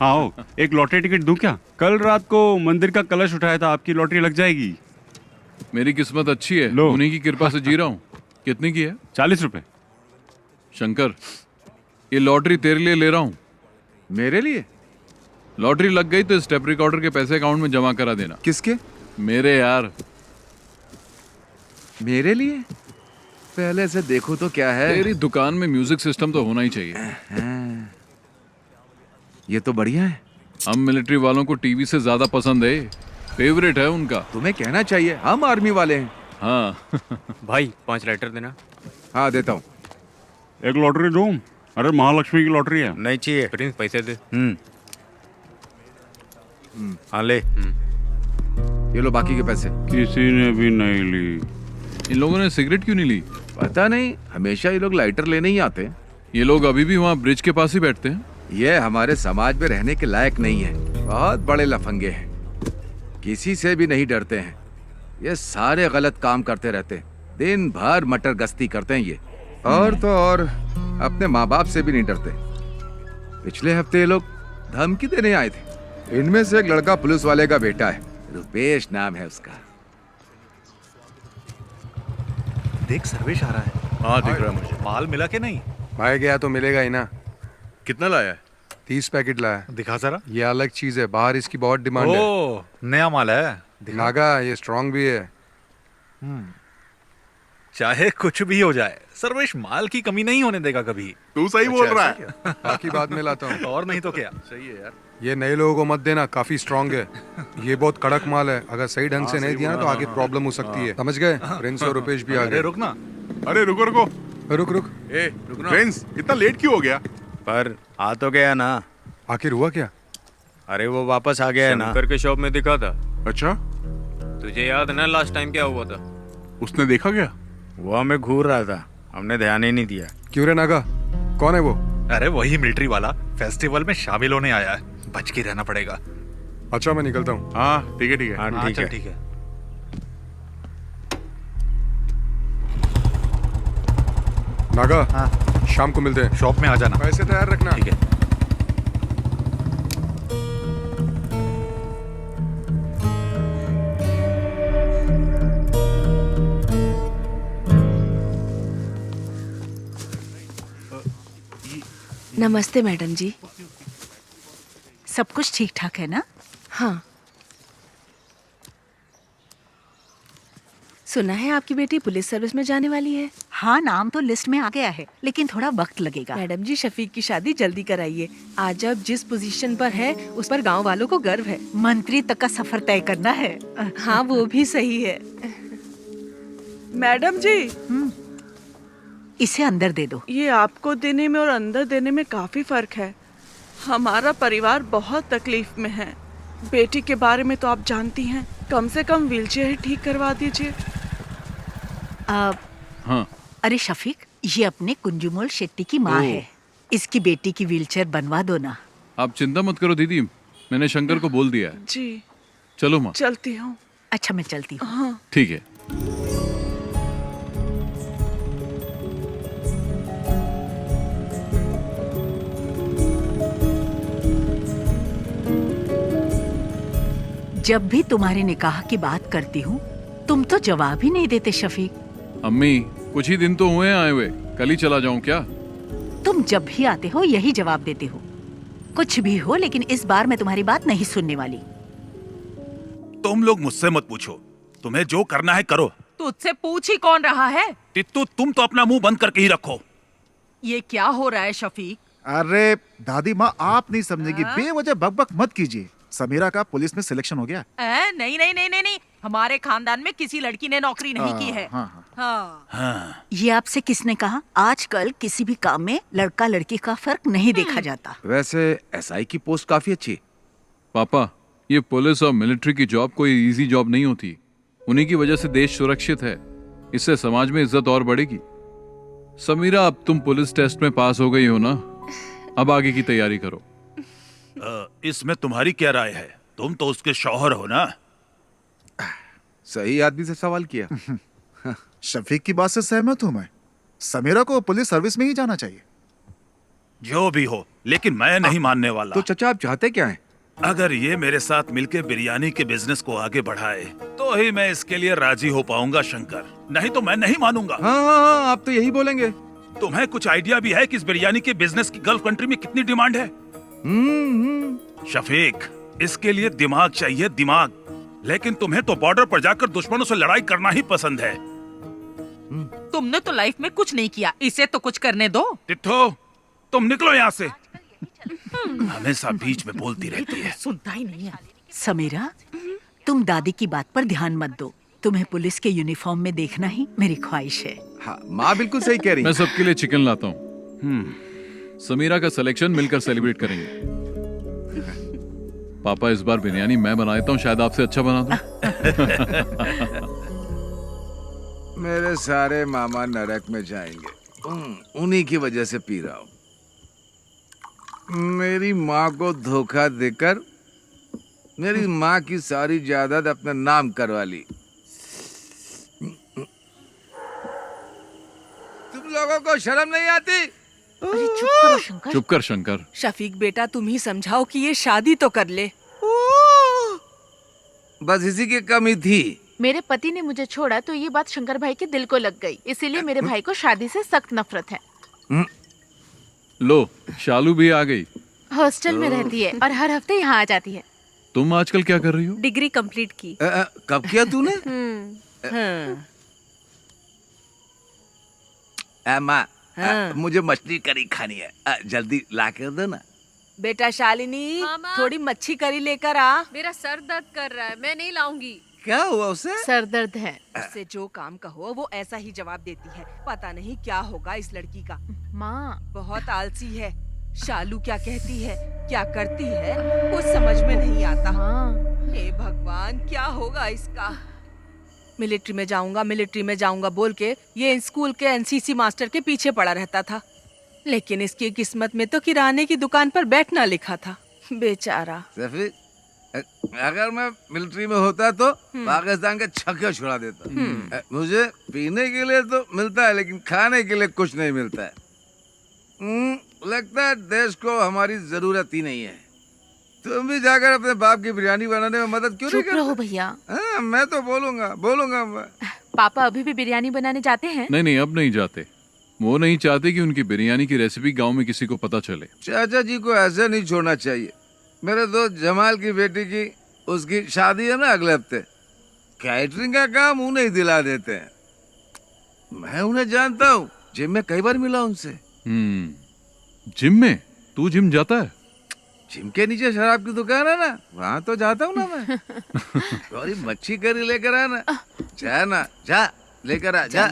आओ, एक lottery ticket दूं क्या? कल रात को मंदिर का कलश उठाया था, आपकी लॉटरी लग जाएगी। मेरी किस्मत अच्छी है, लो। उन्हीं की कृपा से जी रहा हूँ। कितनी की है? 40 रुपए। शंकर, ये लॉटरी तेरे लिए ले रहा हूँ। मेरे लिए? लॉटरी लग गई तो स्टेप रिकॉर्डर के पैसे अकाउंट में जमा करा देना। किसके? मेरे यार। मेरे लिए? पहले से देखो तो क्या है। तेरी दुकान में म्यूजिक सिस्टम तो होना ही चाहिए। ये तो बढ़िया है। हम मिलिट्री वालों को टीवी से ज्यादा पसंद है, फेवरेट है उनका। तुम्हें कहना चाहिए, हम आर्मी वाले हैं। हाँ। भाई 5 लाइटर देना। हाँ देता हूँ। एक लॉटरी दूं? अरे महालक्ष्मी की लॉटरी है। नहीं चाहिए। प्रिंस पैसे दे। हाँ ले। ये लो बाकी के पैसे। किसी ने भी नहीं ली। इन लोगों ने सिगरेट क्यों नहीं ली? पता नहीं, हमेशा ये लोग लाइटर लेने ही आते हैं। ये लोग अभी भी वहाँ ब्रिज के पास ही बैठते हैं। ये हमारे समाज में रहने के लायक नहीं है। बहुत बड़े लफंगे हैं, किसी से भी नहीं डरते हैं। ये सारे गलत काम करते रहते हैं, दिन भर मटर गश्ती करते हैं ये। और तो और अपने माँ बाप से भी नहीं डरते। पिछले हफ्ते ये लोग धमकी देने आए थे। इनमें से एक लड़का पुलिस वाले का बेटा है, रुपेश नाम है उसका। देख सर्वेश आ रहा है। हाँ दिख रहा है मुझे। माल मिला के नहीं? भाई गया तो मिलेगा ही ना। कितना लाया है? 30 पैकेट लाया। दिखा जरा। ये अलग चीज है, बाहर इसकी बहुत डिमांड है। ओ नया माल है। दिखा। नागा, ये स्ट्रांग भी है। चाहे कुछ भी हो जाए, सर्वेश माल की कमी नहीं होने देगा कभी। तू सही बोल रहा है। बाकी बाद में लाता हूँ। और नहीं तो क्या। सही है यार। ये नए लोगों को मत देना, काफी स्ट्रांग है। ये बहुत कड़क माल है, अगर सही ढंग से नहीं दिया ना तो आगे प्रॉब्लम हो सकती है। समझ गए? प्रिंस और रुपेश भी आ अरे गए। रुक ना। अरे रुको रुको। रुक रुक। ए फ्रेंड्स, इतना लेट क्यों हो गया? पर आ तो गया ना। आखिर हुआ क्या? अरे वो वापस आ गया है ना। शंकर के शॉप में दिखा था। अच्छा, तुझे याद है ना लास्ट टाइम क्या हुआ था? उसने देखा क्या? वो हमें घूर रहा था, हमने ध्यान ही नहीं दिया। क्यों रे नागा, कौन है वो? अरे वही मिलिट्री वाला फेस्टिवल में शामिल होने आया है। बच के रहना पड़ेगा। अच्छा मैं निकलता हूँ। हाँ ठीक है ठीक है। हाँ ठीक चल है। ठीक है। नागा, हाँ। शाम को मिलते हैं। शॉप में आ जाना। पैसे तैयार रखना। ठीक है। नमस्ते मैडम जी। सब कुछ ठीक ठाक है ना? हाँ, सुना है आपकी बेटी पुलिस सर्विस में जाने वाली है। हाँ, नाम तो लिस्ट में आ गया है, लेकिन थोड़ा वक्त लगेगा। मैडम जी, शफीक की शादी जल्दी कराइए। आज अब जिस पोजीशन पर है उस पर गांव वालों को गर्व है। मंत्री तक का सफर तय करना है। हाँ वो भी सही है। मैडम जी, इसे अंदर दे दो। ये आपको देने में और अंदर देने में काफी फर्क है। हमारा परिवार बहुत तकलीफ में है। बेटी के बारे में तो आप जानती हैं, कम से कम व्हीलचेयर ही ठीक करवा दीजिए। हाँ। अरे शफीक, ये अपने कुंजुमोल शेट्टी की माँ है। इसकी बेटी की व्हीलचेयर बनवा दो ना। आप चिंता मत करो दीदी, मैंने शंकर को बोल दिया है। जी चलो माँ। चलती हूँ। अच्छा मैं चलती हूँ। हाँ। ठीक है। जब भी तुम्हारे निकाह की बात करती हूँ तुम तो जवाब ही नहीं देते शफीक। अम्मी, कुछ ही दिन तो हुए हैं आए हुए, कल ही चला जाऊं क्या? तुम जब भी आते हो यही जवाब देते हो। कुछ भी हो, लेकिन इस बार मैं तुम्हारी बात नहीं सुनने वाली। तुम लोग मुझसे मत पूछो, तुम्हें जो करना है करो। तुझसे पूछ ही कौन रहा है? तित्तू, तुम तो अपना मुंह बंद करके ही रखो। ये क्या हो रहा है शफीक? अरे दादी माँ, आप नहीं समझेगी, बेवजह बकबक मत कीजिए। समीरा का पुलिस में सिलेक्शन हो गया। नहीं नहीं नहीं नहीं नहीं, हमारे खानदान में किसी लड़की ने नौकरी नहीं की है। हाँ। ये आपसे किसने कहा? आजकल किसी भी काम में लड़का लड़की का फर्क नहीं देखा जाता। वैसे एसआई की पोस्ट काफी अच्छी है। पापा, ये पुलिस और मिलिट्री की जॉब कोई इजी जॉब नहीं होती। उन्हीं की वजह से देश सुरक्षित है, इससे समाज में इज्जत और बढ़ेगी। समीरा, अब तुम पुलिस टेस्ट में पास हो गई हो ना, अब आगे की तैयारी करो। इसमें तुम्हारी क्या राय है? तुम तो उसके शौहर हो ना। सही आदमी से सवाल किया। शफीक की बात से सहमत हूँ मैं। समीरा को पुलिस सर्विस में ही जाना चाहिए। जो भी हो, लेकिन मैं नहीं मानने वाला। तो चाचा आप चाहते क्या हैं? अगर ये मेरे साथ मिलके बिरयानी के बिजनेस को आगे बढ़ाए तो ही मैं इसके लिए राजी हो पाऊंगा शंकर, नहीं तो मैं नहीं मानूंगा। हाँ, आप तो यही बोलेंगे। तुम्हें कुछ आइडिया भी है कि इस बिरयानी के बिजनेस की गल्फ कंट्री में कितनी डिमांड है? शफीक, इसके लिए दिमाग चाहिए, दिमाग। लेकिन तुम्हें तो बॉर्डर पर जाकर दुश्मनों से लड़ाई करना ही पसंद है। तुमने तो लाइफ में कुछ नहीं किया, इसे तो कुछ करने दो। टिट्ठो, तुम निकलो यहाँ से। हमेशा बीच में बोलती रहती है। सुनता ही नहीं है। समीरा, तुम दादी की बात पर ध्यान मत दो। तुम्हें पुलिस के यूनिफॉर्म में देखना ही मेरी ख्वाहिश है। हाँ, माँ बिल्कुल सही कह रही मैं है। सबके लिए चिकन लाता हूँ। समीरा का सिलेक्शन मिलकर सेलिब्रेट करेंगे। पापा, इस बार बिरयानी मैं बना देता हूँ, शायद आपसे अच्छा बना दूं। मेरे सारे मामा नरक में जाएंगे, उन्हीं की वजह से पी रहा हूँ। मेरी माँ को धोखा देकर मेरी माँ की सारी जायदाद अपने नाम करवा ली। तुम लोगों को शर्म नहीं आती? अरे चुप करो शंकर। चुप कर शंकर। शफीक बेटा, तुम ही समझाओ कि ये शादी तो कर ले। बस इसी की कमी थी। मेरे पति ने मुझे छोड़ा तो ये बात शंकर भाई के दिल को लग गई, इसीलिए मेरे भाई को शादी से सख्त नफरत है। लो, शालू भी आ गई। हॉस्टल में रहती है और हर हफ्ते यहाँ आ जाती है। तुम आजकल क्या कर रही हो? डिग्री कंप्लीट की। कब किया तूने? माँ, मुझे मछली करी खानी है, जल्दी ला कर दो ना। बेटा शालिनी, थोड़ी मच्छी करी लेकर आ। मेरा सर दर्द कर रहा है, मैं नहीं लाऊंगी। क्या हुआ उसे? सर दर्द है। उससे जो काम कहो वो ऐसा ही जवाब देती है। पता नहीं क्या होगा इस लड़की का। माँ, बहुत आलसी है। शालू क्या कहती है, क्या करती है, कुछ समझ में नहीं आता। हे भगवान, क्या होगा इसका। मिलिट्री में जाऊंगा बोल के ये स्कूल के एनसीसी मास्टर के पीछे पड़ा रहता था, लेकिन इसकी किस्मत में तो किराने की दुकान पर बैठना लिखा था। बेचारा। अगर मैं मिलिट्री में होता तो पाकिस्तान के छक्के छुड़ा देता। मुझे पीने के लिए तो मिलता है, लेकिन खाने के लिए कुछ नहीं मिलता है। लगता है देश को हमारी जरूरत ही नहीं है। तुम भी जाकर अपने बाप की बिरयानी बनाने में मदद क्यों नहीं करते? चुप रहो भैया। मैं तो बोलूंगा मैं। पापा अभी भी बिरयानी बनाने जाते हैं? नहीं, अब नहीं जाते। वो नहीं चाहते कि उनकी बिरयानी की रेसिपी गांव में किसी को पता चले। चाचा जी को ऐसे नहीं छोड़ना चाहिए। मेरे दोस्त जमाल की बेटी की उसकी शादी है ना अगले हफ्ते। कैटरिंग का काम उन्हें ही दिला देते हैं। मैं उन्हें जानता हूँ, जिम में कई बार मिला उनसे। जिम में? तू जिम जाता है? जिम के नीचे शराब की दुकान है ना, वहाँ तो जाता हूँ ना मैं। थोड़ी मच्छी करी लेकर आना। जा लेकर आ जा।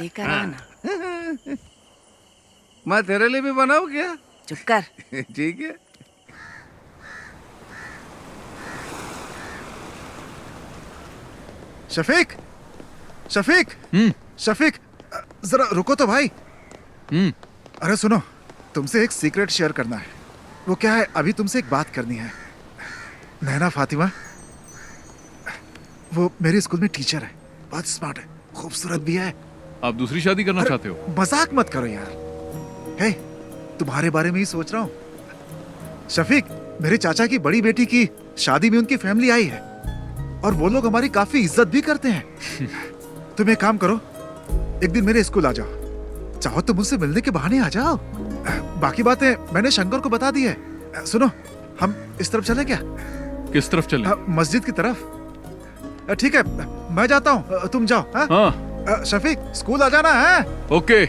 मैं तेरे लिए भी बनाऊँ क्या? चुप कर। ठीक है। शफीक, शफीक, जरा रुको तो भाई। अरे सुनो, तुमसे एक सीक्रेट शेयर करना है। वो क्या है, अभी तुमसे एक बात करनी है। नैना फातिमा, वो मेरे स्कूल में टीचर है, बहुत स्मार्ट है, खूबसूरत भी है। आप दूसरी शादी करना चाहते हो? मजाक मत करो यार। हे, तुम्हारे बारे में ही सोच रहा हूँ। शफीक, मेरे चाचा की बड़ी बेटी की शादी में उनकी फैमिली आई है और वो लोग हमारी काफी इज्जत भी करते हैं। तुम एक काम करो, एक दिन मेरे स्कूल आ जाओ। चाहो तो मुझसे मिलने के बहाने आ जाओ। बाकी बातें मैंने शंकर को बता दी है। सुनो, हम इस तरफ चले क्या? किस तरफ चले? मस्जिद की तरफ। ठीक है, मैं जाता हूँ, तुम जाओ। हाँ? शफीक, स्कूल आ जाना है। ओके।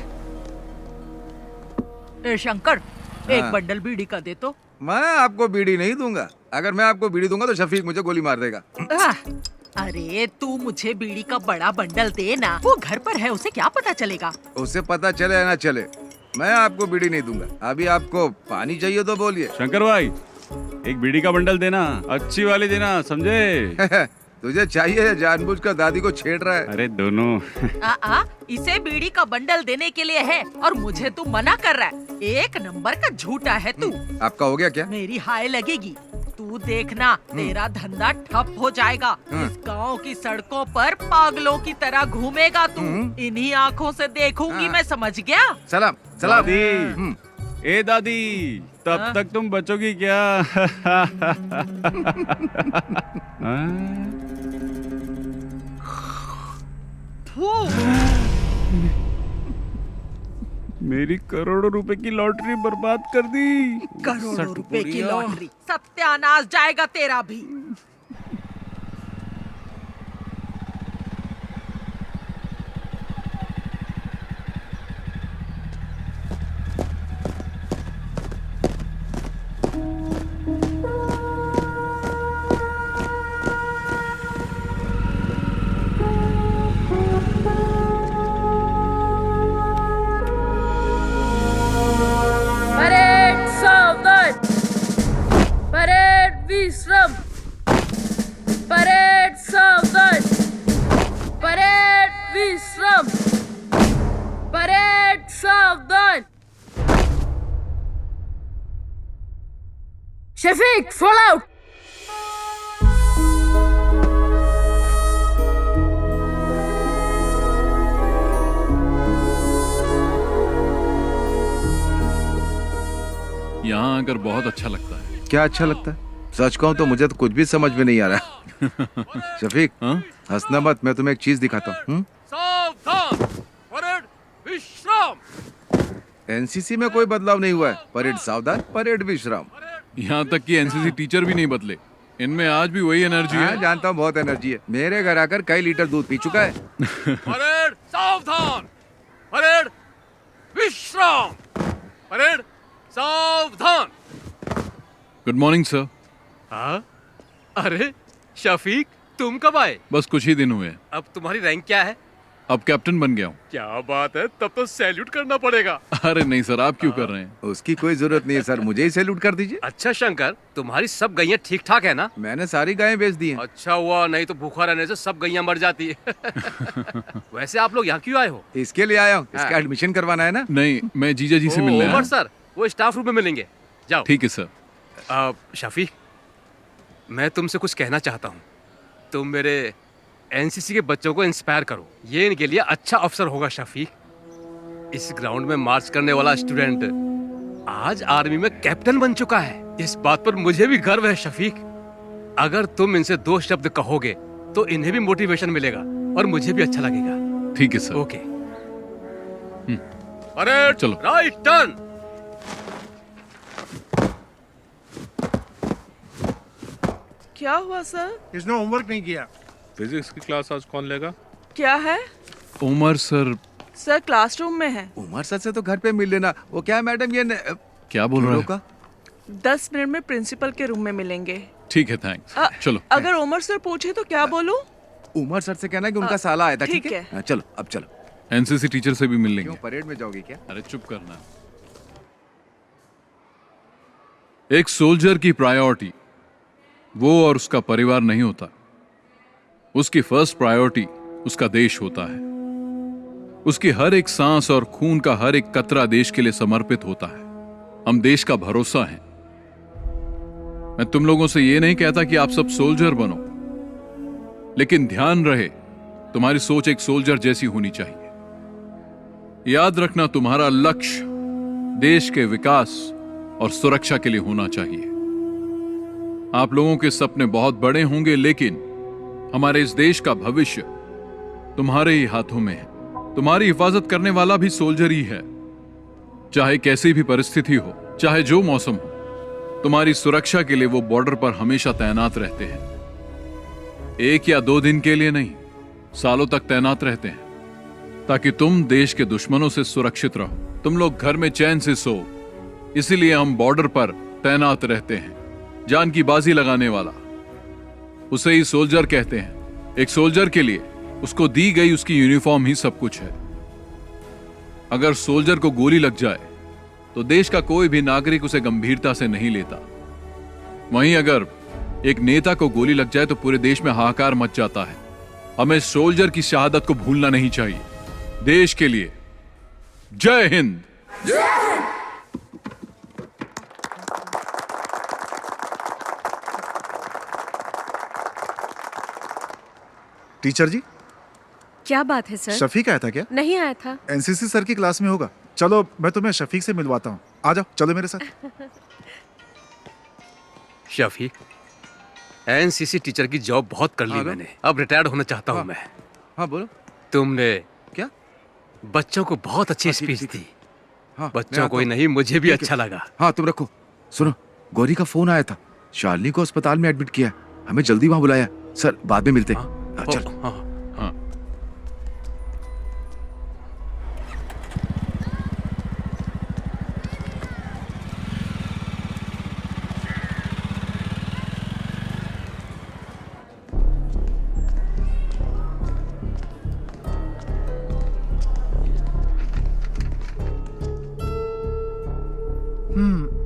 शंकर, एक बंडल बीड़ी का दे तो। मैं आपको बीड़ी नहीं दूंगा। अगर मैं आपको बीड़ी दूंगा तो शफीक मुझे गोली मार देगा। अरे तू मुझे बीड़ी का बड़ा बंडल दे ना, वो घर पर है, उसे क्या पता चलेगा? उसे पता चले या ना चले, मैं आपको बीड़ी नहीं दूंगा। अभी आपको पानी चाहिए तो बोलिए। शंकर भाई, एक बीड़ी का बंडल देना, अच्छी वाली देना, समझे? तुझे चाहिए या जानबूझकर दादी को छेड़ रहा है? अरे दोनों। इसे बीड़ी का बंडल देने के लिए है और मुझे तू मना कर रहा है। एक नंबर का झूठा है तू। आपका हो गया क्या? मेरी हाय लगेगी। तू देखना, तेरा धंधा ठप हो जाएगा। इस गांव की सड़कों पर पागलों की तरह घूमेगा तू। इन्हीं आँखों से देखूंगी मैं, समझ गया? सलाम। ए दादी, तब तक तुम बचोगी क्या? मेरी करोड़ों रुपए की लॉटरी बर्बाद कर दी। करोड़ों रुपए की लॉटरी, सत्यानाश जाएगा तेरा भी। परेड सावधान, परेड विश्राम, परेड सावधान, परेड विश्राम, परेड सावधान। Shafiq fall out. यहाँ आकर बहुत अच्छा लगता है। क्या अच्छा लगता है? सच कहूं तो मुझे तो कुछ भी समझ में नहीं आ रहा। शफीक, हंसना मत, मैं तुम्हें एक चीज दिखाता हूँ। सावधान, परेड विश्राम। एनसीसी में कोई बदलाव नहीं हुआ है। परेड सावधान, परेड विश्राम। यहाँ तक कि एनसीसी टीचर भी नहीं बदले, इनमें आज भी वही एनर्जी है। जानता हूँ, बहुत एनर्जी है। मेरे घर आकर कई लीटर दूध पी चुका है। परेड सावधान, परेड विश्राम, परेड सावधान। Good morning sir. हाँ? अरे शफीक, तुम कब आए? बस कुछ ही दिन हुए हैं। अब तुम्हारी रैंक क्या है? अब कैप्टन बन गया हूँ। क्या बात है, तब तो सैल्यूट करना पड़ेगा। अरे नहीं सर, आप क्यों कर रहे हैं? उसकी कोई जरूरत नहीं है सर, मुझे ही सैल्यूट कर दीजिए। अच्छा शंकर, तुम्हारी सब गैया ठीक ठाक है ना? मैंने सारी गायें बेच दी हैं। अच्छा हुआ, नहीं तो भूखा रहने से सब गैया मर जाती है। वैसे आप लोग यहाँ क्यों आए हो? इसके लिए आया हूँ, इसका एडमिशन करवाना है ना। नहीं, मैं जीजा जी से मिलने आया उमर हूँ। सर, वो स्टाफ रूम में मिलेंगे, जाओ। ठीक है सर। शफीक, मैं तुमसे कुछ कहना चाहता हूँ। तुम मेरे एनसीसी के बच्चों को इंस्पायर करो, ये इनके लिए अच्छा अवसर होगा। शफीक, इस ग्राउंड में मार्च करने वाला स्टूडेंट आज आर्मी में कैप्टन बन चुका है। इस बात पर मुझे भी गर्व है शफीक। अगर तुम इनसे 2 शब्द कहोगे तो इन्हें भी मोटिवेशन मिलेगा और मुझे भी अच्छा लगेगा। ठीक है सर। ओके। अरे चलो। Right turn. क्या हुआ सर? इसने होमवर्क नहीं किया। फिजिक्स की क्लास आज कौन लेगा? क्या है? उमर सर। सर क्लासरूम में है। उमर सर से तो घर पे मिल लेना। वो क्या मैडम, ये क्या बोल रहा है? 10 मिनट में प्रिंसिपल के रूम में मिलेंगे। ठीक है, थैंक्स। चलो। अगर उमर सर पूछे तो क्या बोलूं? उमर सर से कहना कि उनका साला आया था। ठीक ठीक है, है। चलो अब चलो। एनसीसी टीचर से भी मिल लेंगे। क्यों, परेड में जाओगी क्या? अरे चुप करना। एक सोल्जर की प्रायोरिटी वो और उसका परिवार नहीं होता। उसकी फर्स्ट प्रायोरिटी उसका देश होता है। उसकी हर एक सांस और खून का हर एक कतरा देश के लिए समर्पित होता है। हम देश का भरोसा हैं। मैं तुम लोगों से ये नहीं कहता कि आप सब सोल्जर बनो, लेकिन ध्यान रहे तुम्हारी सोच एक सोल्जर जैसी होनी चाहिए। याद रखना, तुम्हारा लक्ष्य देश के विकास और सुरक्षा के लिए होना चाहिए। आप लोगों के सपने बहुत बड़े होंगे, लेकिन हमारे इस देश का भविष्य तुम्हारे ही हाथों में है। तुम्हारी हिफाजत करने वाला भी सोल्जर ही है। चाहे कैसी भी परिस्थिति हो, चाहे जो मौसम हो, तुम्हारी सुरक्षा के लिए वो बॉर्डर पर हमेशा तैनात रहते हैं। 1 या 2 दिन के लिए नहीं, सालों तक तैनात रहते हैं, ताकि तुम देश के दुश्मनों से सुरक्षित रहो, तुम लोग घर में चैन से सो। इसीलिए हम बॉर्डर पर तैनात रहते हैं। जान की बाजी लगाने वाला, उसे ही सोल्जर कहते हैं। एक सोल्जर के लिए उसको दी गई उसकी यूनिफॉर्म ही सब कुछ है। अगर सोल्जर को गोली लग जाए तो देश का कोई भी नागरिक उसे गंभीरता से नहीं लेता। वहीं अगर एक नेता को गोली लग जाए तो पूरे देश में हाहाकार मच जाता है। हमें सोल्जर की शहादत को भूलना नहीं चाहिए। देश के लिए जय हिंद। टीचर जी, क्या बात है सर? शफीक आया था क्या? नहीं आया था। एनसीसी सर की क्लास में होगा। चलो मैं तुम्हें शफीक से मिलवाता हूँ। आ जाओ, चलो मेरे साथ। शफीक, एनसीसी टीचर की जॉब बहुत कर ली हाँ, मैंने, अब रिटायर्ड होना चाहता हूँ मैं। हाँ बोलो। तुमने क्या? बच्चों को बहुत अच्छी हाँ, ठीक, स्पीच ठीक। दी। हाँ, बच्चों को ही नहीं, मुझे भी ठीक है। अच्छा लगा। हाँ तुम रखो। सुनो, गौरी का फोन आया था, शालिनी को अस्पताल में एडमिट किया, हमें जल्दी वहां बुलाया। सर बाद में मिलते हैं। चल। हाँ। हाँ।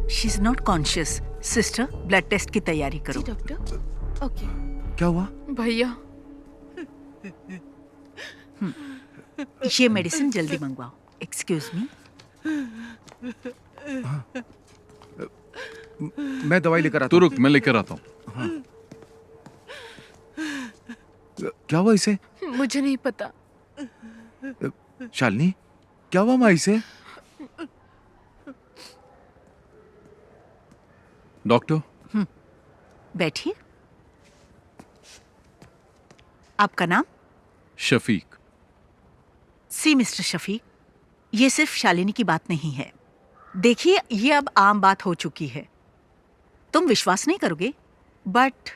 She is not conscious. Sister, blood test की तैयारी करो। डॉक्टर। ओके। क्या हुआ? भैया, ये मेडिसिन जल्दी मंगवाओ। Excuse me. मैं दवाई लेकर आता तू रुक, मैं लेकर आता हूँ। हाँ। क्या हुआ इसे? मुझे नहीं पता। शालिनी, क्या हुआ माँ इसे? डॉक्टर। बैठिए। आपका नाम? शफीक। सी मिस्टर शफीक, ये सिर्फ शालिनी की बात नहीं है। देखिए, ये अब आम बात हो चुकी है। तुम विश्वास नहीं करोगे, बट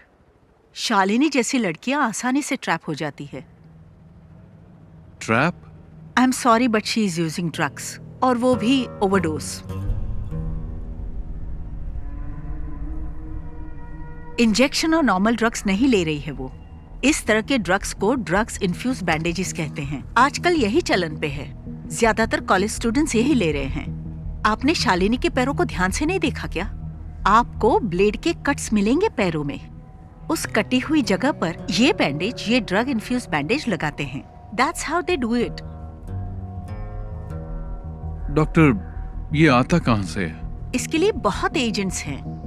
शालिनी जैसी लड़कियां आसानी से ट्रैप हो जाती है। Trap? I am sorry but she is using drugs, और वो भी ओवरडोज। इंजेक्शन और नॉर्मल ड्रग्स नहीं ले रही है वो। इस तरह के ड्रग्स को ड्रग्स इन्फ्यूज बैंडेजेस कहते हैं। आजकल यही चलन पे है। ज्यादातर कॉलेज स्टूडेंट्स यही ले रहे हैं। आपने शालिनी के पैरों को ध्यान से नहीं देखा क्या? आपको ब्लेड के कट्स मिलेंगे पैरों में। उस कटी हुई जगह पर ये बैंडेज, ये ड्रग इन्फ्यूज बैंडेज लगाते हैं। That's how they do it. Doctor, ये आता कहाँ से है? इसके लिए बहुत एजेंट्स हैं।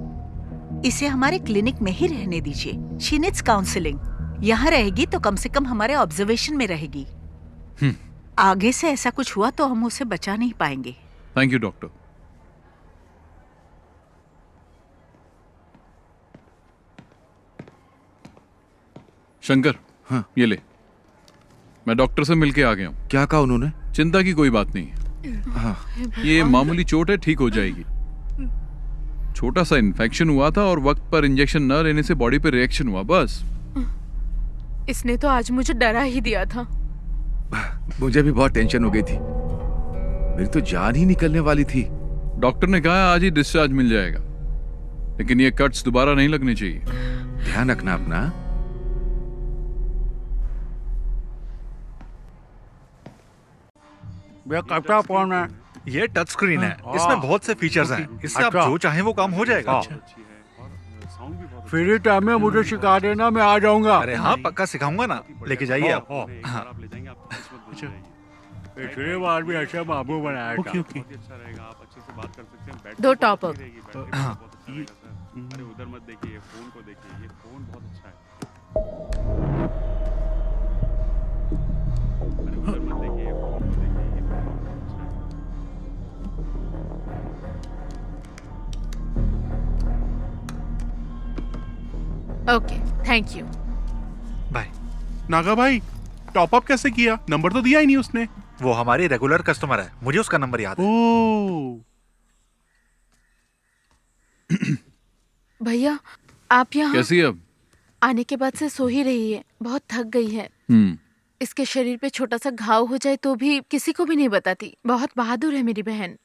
इसे हमारे क्लिनिक में ही रहने दीजिए। She needs counselling. यहाँ रहेगी तो कम से कम हमारे ऑब्जर्वेशन में रहेगी। आगे से ऐसा कुछ हुआ तो हम उसे बचा नहीं पाएंगे। Thank you doctor. शंकर, हाँ। ये ले। मैं डॉक्टर से मिलके आ गया हूँ। क्या कहा उन्होंने? चिंता की कोई बात नहीं है। हाँ। ये मामूली चोट है, ठीक हो जाएगी। छोटा सा इन्फेक्शन हुआ था और वक्त पर इंजेक्शन न लेने से बॉडी पे रिएक्शन हुआ, बस। इसने तो आज मुझे डरा ही दिया था। मुझे भी बहुत टेंशन हो गई थी, मेरी तो जान ही निकलने वाली थी। डॉक्टर ने कहा आज ही डिस्चार्ज मिल जाएगा, लेकिन ये कट्स दोबारा नहीं लगने चाहिए। ध्यान रखना अपना। कैसा फोन है? ये टच स्क्रीन है, इसमें बहुत से फीचर्स हैं, इससे आप जो चाहें वो काम हो जाएगा। फ्री टाइम में मुझे सिखा देना, मैं आ जाऊंगा। अरे हाँ, पक्का सिखाऊंगा ना, लेके जाइए आप। हाँ। पिछले बार भी ऐसा बाबू बनाया था। दो टॉप अप। हाँ। अरे उधर मत देखिए, फोन को देखिए, ये फोन बहुत अच्छा है। अरे उधर मत देखिए, फोन को देखिए, ये फोन बहुत अच्छा है। Okay, thank you. Bye. Naga भाई, टॉप अप कैसे किया? नंबर तो दिया ही नहीं उसने। वो हमारी रेगुलर कस्टमर है, मुझे उसका नंबर याद है। ओह। भैया, आप यहाँ कैसी है अब? आने के बाद से सो ही रही है, बहुत थक गई है। इसके शरीर पे छोटा सा घाव हो जाए तो भी किसी को भी नहीं बताती। बहुत बहादुर है मेरी बहन।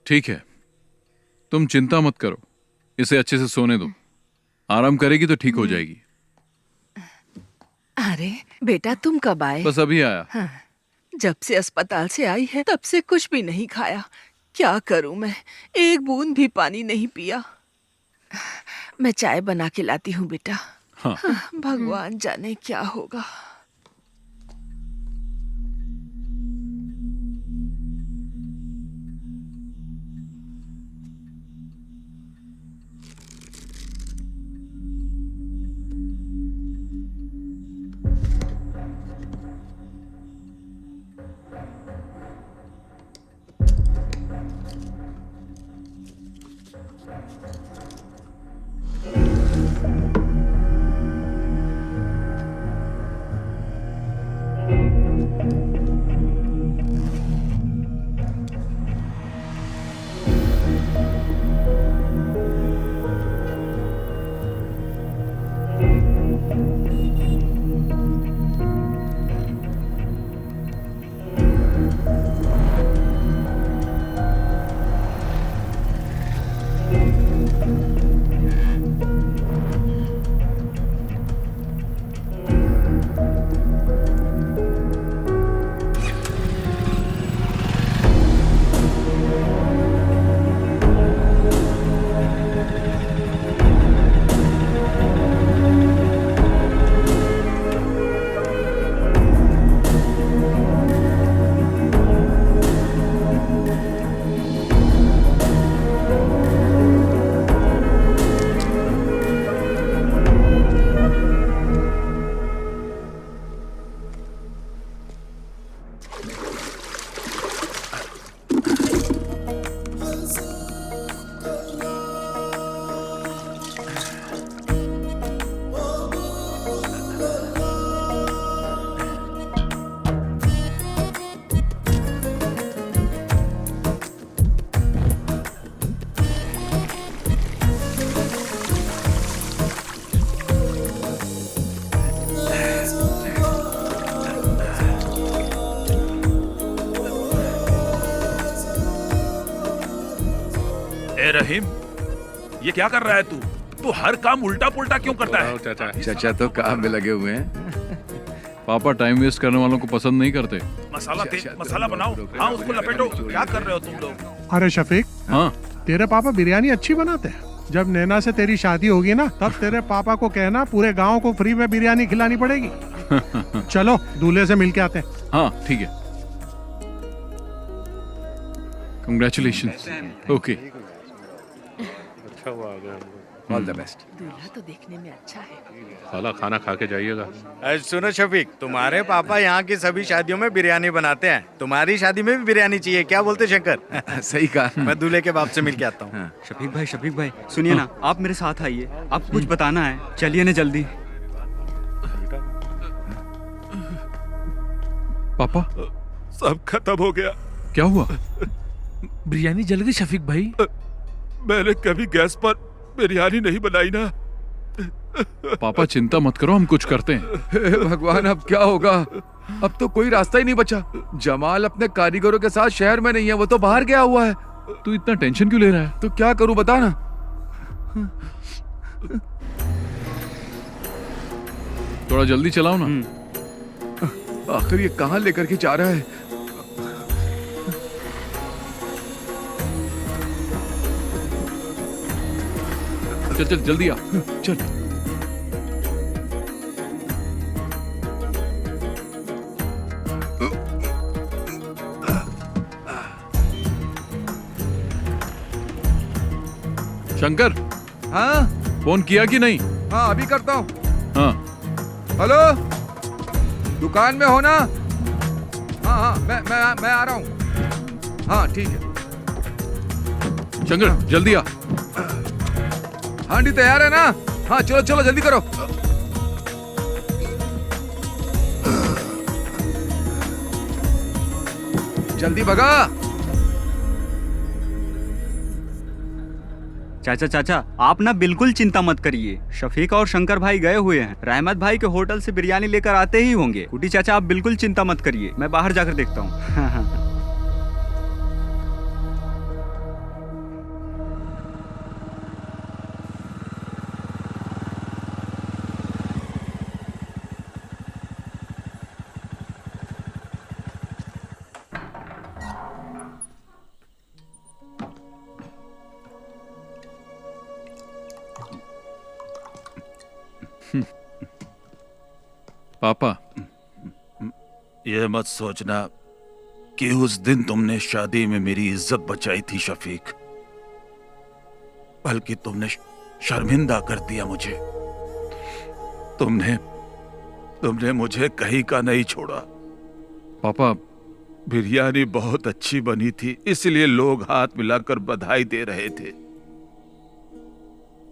ठीक है, तुम चिंता मत करो, इसे अच्छे से सोने दो। आराम करेगी तो ठीक हो जाएगी। अरे बेटा, तुम कब आए? बस अभी आया। हाँ, जब से अस्पताल से आई है तब से कुछ भी नहीं खाया। क्या करूं मैं, एक बूंद भी पानी नहीं पिया। मैं चाय बना के लाती हूँ बेटा। हाँ। भगवान जाने क्या होगा। रहीम, ये क्या कर रहा है तू? तू हर काम उल्टा पुल्टा क्यों करता है? चाचा तो काम में लगे हुए हैं। पापा टाइम वेस्ट करने वालों को पसंद नहीं करते। मसाला बनाओ, हाँ उसको लपेटो। क्या कर रहे हो तुम लोग? अरे शफीक, हाँ तेरे पापा बिरयानी अच्छी बनाते हैं। जब नैना से तेरी शादी होगी ना, तब तेरे पापा को कहना पूरे गांव को फ्री में बिरयानी खिलानी पड़ेगी। चलो दूल्हे से मिलके आते हैं। हाँ ठीक है। Congratulation. Okay, all the best. दूल्हा तो देखने में अच्छा है। साला खाना खा के जाइएगा। सुनो शफीक, तुम्हारे पापा यहाँ की सभी शादियों में बिरयानी बनाते हैं, तुम्हारी शादी में भी बिरयानी चाहिए, क्या बोलते शंकर? सही कहा। मैं दूल्हे के बाप से मिल के आता हूँ। शफीक भाई सुनिए ना, आप मेरे साथ आइए, आपको कुछ बताना है। चलिए ना जल्दी। पापा सब खत्म हो गया। क्या हुआ? बिरयानी जल गई शफीक भाई। मैंने कभी गैस पर बिरयानी नहीं बनाई ना। पापा चिंता मत करो, हम कुछ करते हैं। हे भगवान, अब क्या होगा? अब तो कोई रास्ता ही नहीं बचा। जमाल अपने कारीगरों के साथ शहर में नहीं है, वो तो बाहर गया हुआ है। तू इतना टेंशन क्यों ले रहा है? तो क्या करूं बता ना। थोड़ा जल्दी चलाओ ना। आखिर ये कहाँ लेकर के जा रहा है? चल चल जल्दी आ। चल। शंकर, हाँ फोन किया कि नहीं? हाँ अभी करता हूँ। हाँ हेलो, दुकान में हो ना? हाँ हाँ मैं आ रहा हूँ। हाँ ठीक है। शंकर जल्दी आ। हांडी तैयार है ना? हाँ चलो चलो जल्दी करो। जल्दी भगा। चाचा आप ना बिल्कुल चिंता मत करिए। शफीक और शंकर भाई गए हुए हैं, रहमत भाई के होटल से बिरयानी लेकर आते ही होंगे। कुटी चाचा आप बिल्कुल चिंता मत करिए, मैं बाहर जाकर देखता हूँ। पापा, ये मत सोचना कि उस दिन तुमने शादी में मेरी इज्जत बचाई थी शफीक, बल्कि तुमने शर्मिंदा कर दिया मुझे। तुमने मुझे कहीं का नहीं छोड़ा। पापा बिरयानी बहुत अच्छी बनी थी, इसलिए लोग हाथ मिलाकर बधाई दे रहे थे,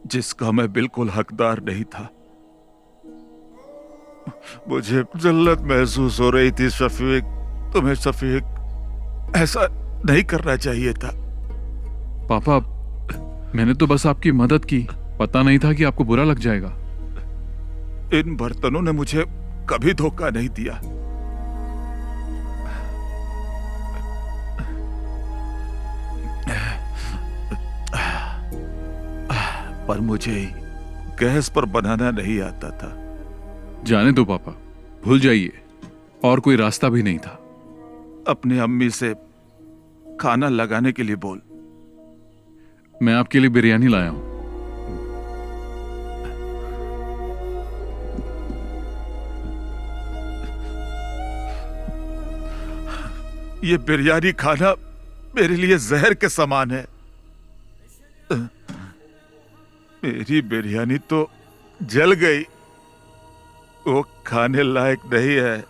जिसका मैं बिल्कुल हकदार नहीं था। मुझे जल्लत महसूस हो रही थी शफीक। तुम्हें शफीक ऐसा नहीं करना चाहिए था। पापा मैंने तो बस आपकी मदद की, पता नहीं था कि आपको बुरा लग जाएगा। इन बर्तनों ने मुझे कभी धोखा नहीं दिया। पर मुझे गैस पर बनाना नहीं आता था। जाने दो पापा, भूल जाइए, और कोई रास्ता भी नहीं था। अपनी अम्मी से खाना लगाने के लिए बोल। मैं आपके लिए बिरयानी लाया हूं। ये बिरयानी खाना मेरे लिए जहर के समान है। मेरी बिरयानी तो जल गई, वो खाने लायक नहीं है,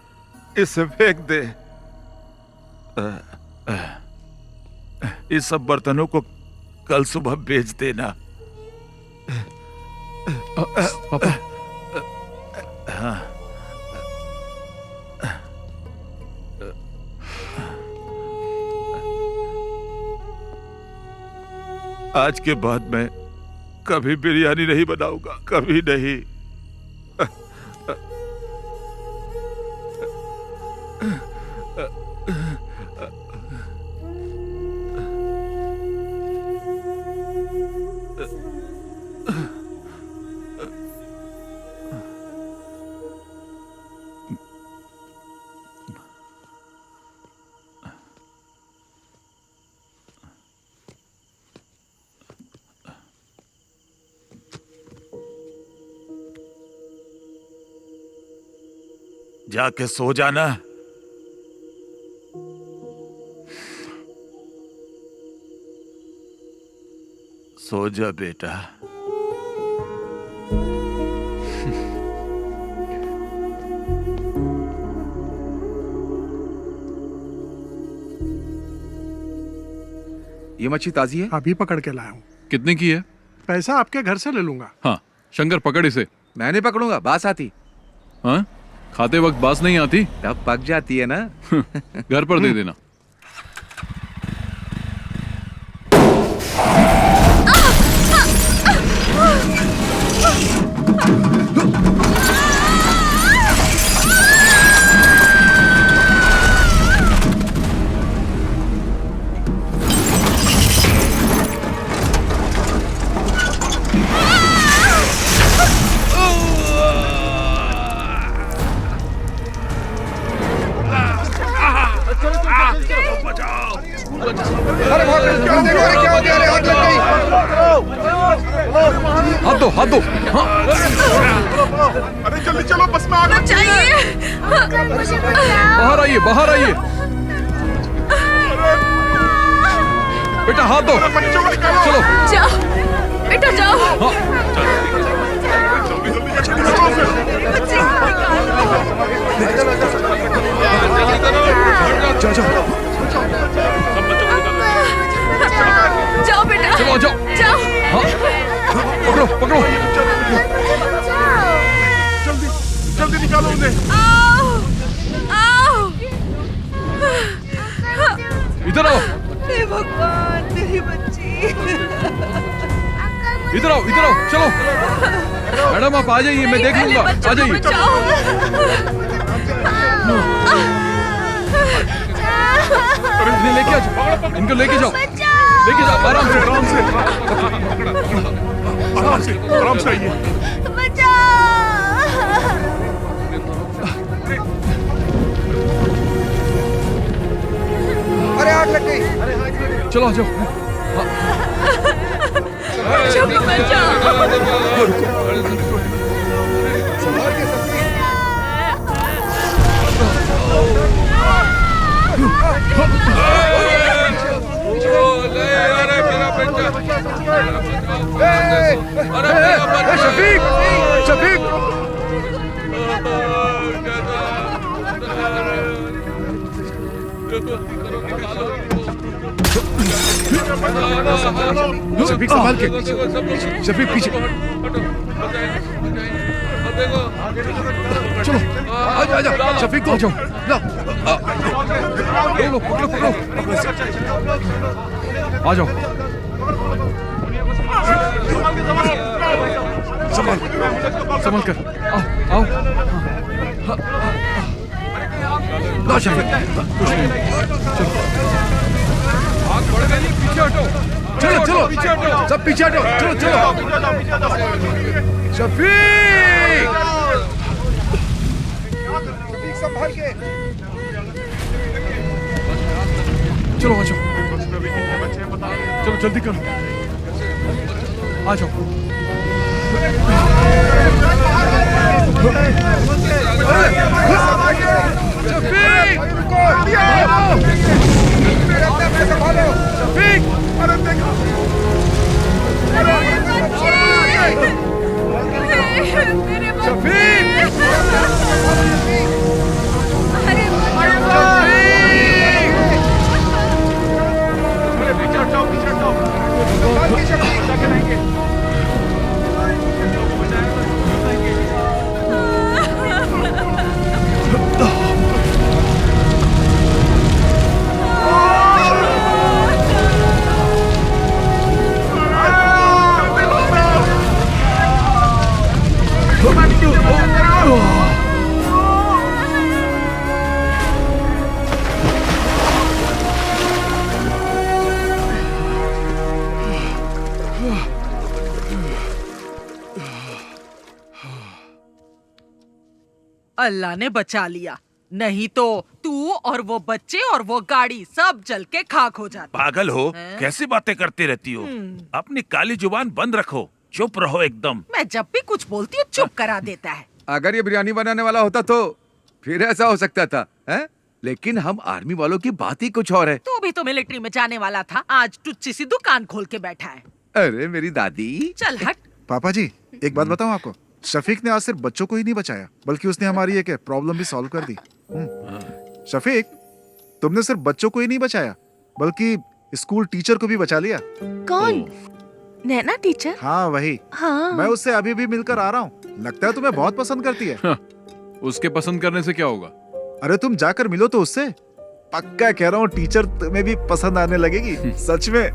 इसे फेंक दे। इस सब बर्तनों को कल सुबह बेच देना। पापा। हाँ। आज के बाद मैं कभी बिरयानी नहीं बनाऊंगा, कभी नहीं। जाके सो जाना। सो जा बेटा। ये मच्छी ताजी है? अभी पकड़ के लाया हूँ। कितने की है? पैसा आपके घर से ले लूंगा। हाँ शंकर पकड़ इसे। मैं नहीं पकड़ूंगा, बास आती। हाँ खाते वक्त बास नहीं आती? तब पक जाती है ना। घर पर दे देना। हाथ दो, हाथ दो। हाँ। अरे जल्दी चलो, बस में आग लग गई है। बाहर आइए, बाहर आइए। बेटा हाथ दो। चलो जाओ बेटा जाओ। जाओ बेटा। चलो जाओ। जाओ। हाँ। पकड़ो पकड़ो। जल्दी जल्दी निकालो उन्हें। आओ आओ। इधर आओ। हे भगवान मेरी बच्ची। इधर आओ, इधर आओ। चलो मैडम आप आ जाइए, मैं देख लूंगा। आ जाइए। इन्हें लेके आ जाओ, इनको लेके जाओ, लेके जाओ। आराम से, आराम से, आराम से, आराम से आइए। अरे आग लग गई। चलो आ जाओ। शफीक, शफीक। शफीक संभाल के। शफीक पीछे। चलो आ जाओ। शफीक को आ जाओ। लो पकड़ो पकड़ो। आ जाओ। संभाल संभाल कर। आओ आओ। लो शफीक। कुछ नहीं। आग बढ़ गई, पीछे हटो। चलो चलो पीछे हटो। सब पीछे हटो। चलो चलो। शफीक संभाल के। चलो आ जाओ। चलो जल्दी करो। आ जाओ। शफीक, अरे देखो। अल्लाह ने बचा लिया, नहीं तो तू और वो बच्चे और वो गाड़ी सब जल के खाक हो जाते। पागल हो, कैसी बातें करती रहती हो? अपनी काली जुबान बंद रखो, चुप रहो एकदम। मैं जब भी कुछ बोलती हूँ चुप करा देता है। अगर ये बिरयानी बनाने वाला होता तो फिर ऐसा हो सकता था, हैं? लेकिन हम आर्मी वालों की बात ही कुछ और है। तू भी तो मिलिट्री में जाने वाला था, आज टुच्ची सी दुकान खोल के बैठा है। अरे मेरी दादी। चल हट। पापा जी एक बात बताऊं आपको, शफीक ने आज सिर्फ बच्चों को ही नहीं बचाया बल्कि उसने हमारी एक प्रॉब्लम भी सॉल्व कर दी। शफीक, तुमने सिर्फ बच्चों को ही नहीं बचाया बल्कि स्कूल टीचर को भी बचा लिया। कौन? नैना टीचर? हाँ वही। हाँ। मैं उससे अभी भी मिलकर आ रहा हूँ। लगता है तुम्हें बहुत पसंद करती है। उसके पसंद करने से क्या होगा? अरे तुम जाकर मिलो तो उससे। पक्का कह रहा हूँ टीचर तुम्हें भी पसंद आने लगेगी। सच में।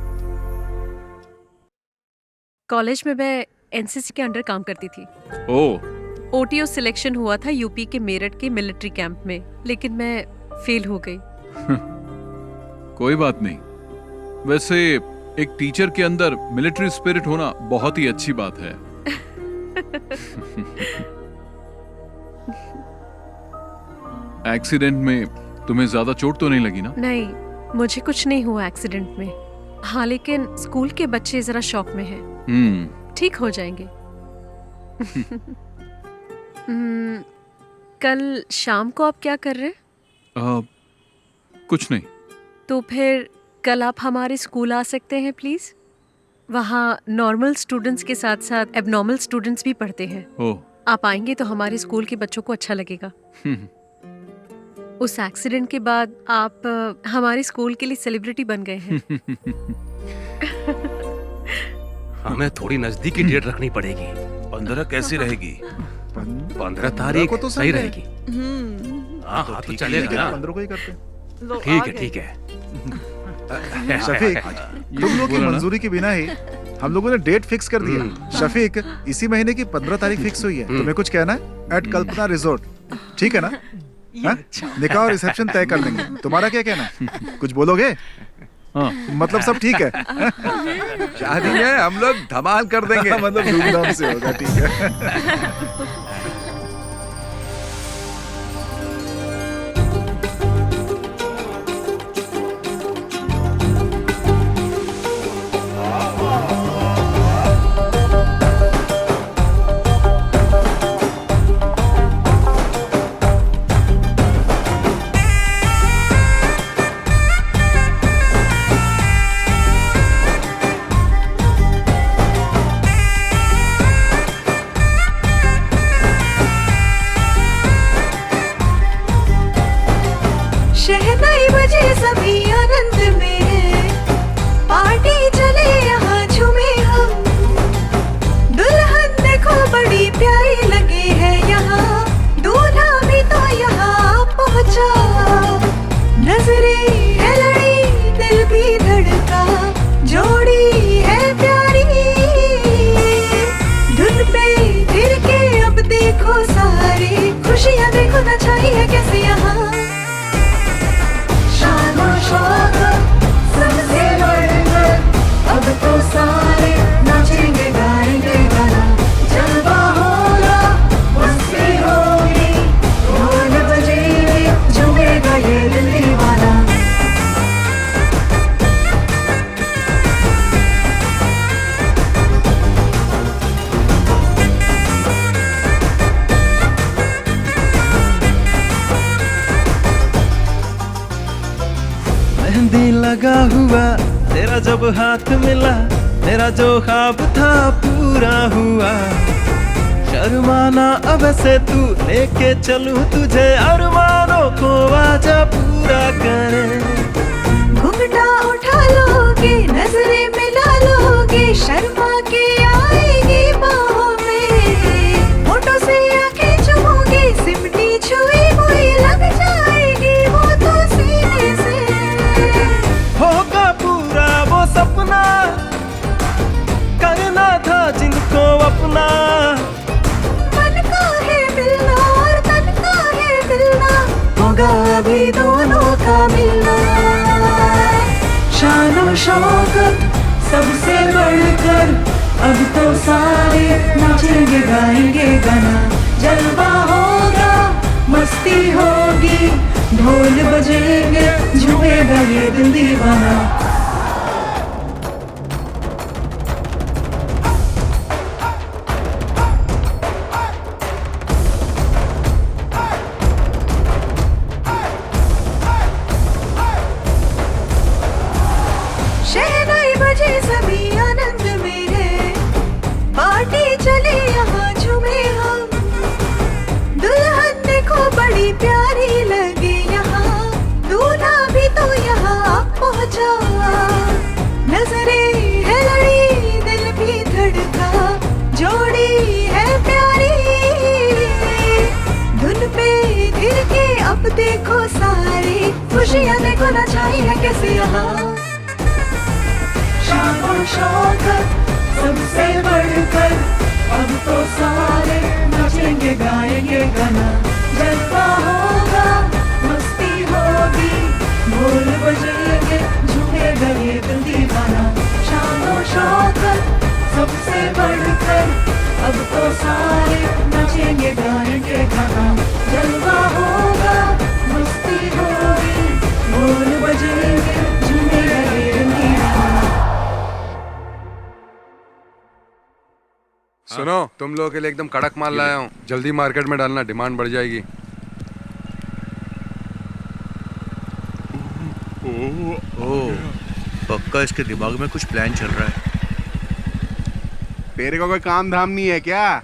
कॉलेज में मैं एनसीसी के अंडर काम करती थी। ओटीओ सिलेक्शन हुआ था यूपी के मेरठ के मिलिट्री कैंप में, लेकिन मैं फेल हो गई। कोई बात नहीं। वैसे एक टीचर के अंदर मिलिट्री स्पिरिट होना बहुत ही अच्छी बात है। एक्सीडेंट में तुम्हें ज्यादा चोट तो नहीं लगी ना? नहीं, मुझे कुछ नहीं हुआ एक्सीडेंट में। हाँ, लेकिन स्कूल के बच्चे जरा शॉक में हैं। ठीक हो जाएंगे। कल शाम को आप क्या कर रहे हैं? कुछ नहीं। तो फिर कल आप हमारे स्कूल आ सकते हैं प्लीज। वहाँ नॉर्मल स्टूडेंट्स के साथ साथ एबनॉर्मल स्टूडेंट्स भी पढ़ते हैं। आप आएंगे तो हमारे स्कूल के बच्चों को अच्छा लगेगा। उस एक्सीडेंट के बाद आप हमारे स्कूल के लिए सेलिब्रिटी बन गए हैं। हमें थोड़ी नजदीकी डेट रखनी पड़ेगी। 15 कैसी रहेगी? 15 तारीख तो सही रहेगी। हाँ हाँ तो चलेगा ना। 15 को ही करते हैं। ठीक है ठीक है। शफीक, तुम लोग की मंजूरी के बिना ही हम लोगों ने डेट फिक्स कर दिया। शफीक, इसी महीने की 15 तारीख फिक्स हुई है। तुम्हें कुछ कहना है? एट कल्पना रिजॉर्ट, ठीक है ना? निकाह और रिसेप्शन तय कर लेंगे। तुम्हारा क्या कहना है? कुछ बोलोगे? मतलब सब ठीक है? शादी में हम लोग धमाल कर देंगे। मतलब धूमधाम से होगा। ठीक है। शहनाई बजे सभी आनंद में, पार्टी चले यहाँ झूमे हम। दुल्हन देखो बड़ी प्यारी लगी है यहाँ, दूल्हा भी तो यहाँ पहुँचा। नजरें है लड़ी, दिल भी धड़का, जोड़ी है प्यारी। धुन पे फिर के अब देखो सारी खुशियाँ देखो न छाई है कैसे यहाँ। सबसे बढ़कर अब तो सारे नाचेंगे गाएंगे गाना। जलवा होगा, मस्ती होगी, ढोल बजेंगे, झूमेगा ये दिल दीवाना। मेहंदी लगा हुआ तेरा जब हाथ मिला, मेरा जो ख्वाब था पूरा हुआ। शर्माना अब से तू, लेके चलूं तुझे अरमानों को आजा पूरा करे। घुंघटा उठा लोगे, नजरें मिला लोगे, शर्मा के आएगी बाहों में। होठों से आंखें चुमोगे, सिमटी छुई हुई लग जाएगी वो तो सीने से। होगा पूरा वो सपना, करना था जिनको अपना। मन का है मिलना और तन का है मिलना, होगा अभी दोनों का मिलना। शान शौकत सबसे बढ़कर अब तो सारे नाचेंगे गाएंगे गाना। जलवा होगा, मस्ती होगी, ढोल बजेंगे, झूमेगा ये दिल दीवाना। अब देखो सारी खुशियाँ देखो ना छाई है कैसे यहाँ शान और शौकत सबसे बढ़कर अब तो सारे नाचेंगे गाएंगे गाना जलवा होगा मस्ती होगी ढोल बजेंगे झूमेगा ये दिल दीवाना शान और शौकत सबसे बढ़कर अब तो सारे नाचेंगे गाएंगे गाना जलवा होगा मस्ती होगी ढोल बजेंगे झूमेगा ये दिल दीवाना। सुनो, तुम लोगों के लिए एकदम कड़क माल लाया हूँ, जल्दी मार्केट में डालना, डिमांड बढ़ जाएगी। पक्का इसके दिमाग में कुछ प्लान चल रहा है। तेरे को कोई काम धाम नहीं है क्या?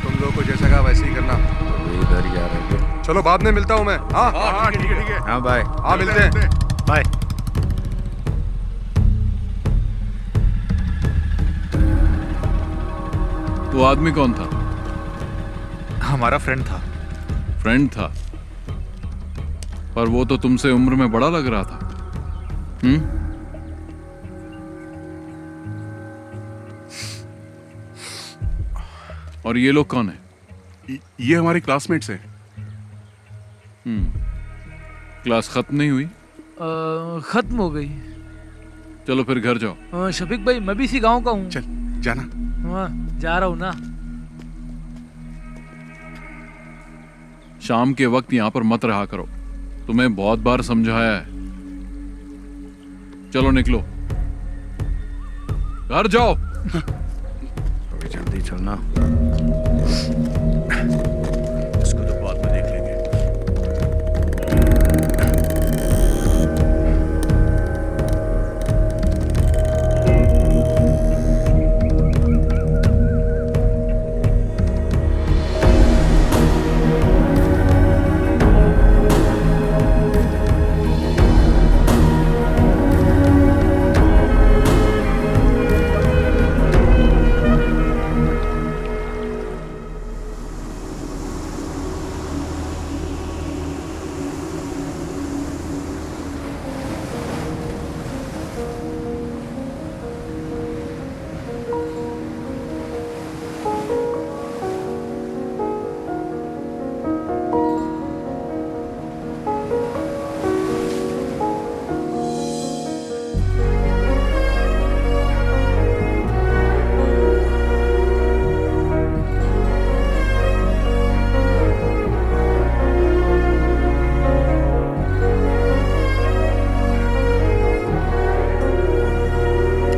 तुम लोगों को जैसा कहा वैसे ही करना। इधर ही आ रहे हैं। चलो बाद में मिलता हूँ मैं। हाँ ठीक है। हाँ बाय। हाँ मिलते हैं। बाय। वो आदमी कौन था? हमारा फ्रेंड था। फ्रेंड था, पर वो तो तुमसे उम्र में बड़ा लग रहा था। और ये लोग कौन है? ये हमारे क्लासमेट्स हैं। क्लास खत्म नहीं हुई? खत्म हो गई। चलो फिर घर जाओ। शफीक भाई, मैं भी इसी गांव का हूँ। चल जाना। हाँ, जा रहा हूँ ना। शाम के वक्त यहाँ पर मत रहा करो, तुम्हें बहुत बार समझाया है। चलो निकलो, घर जाओ। अभी जल्दी चलना। इसको तो बाद में देख लेंगे।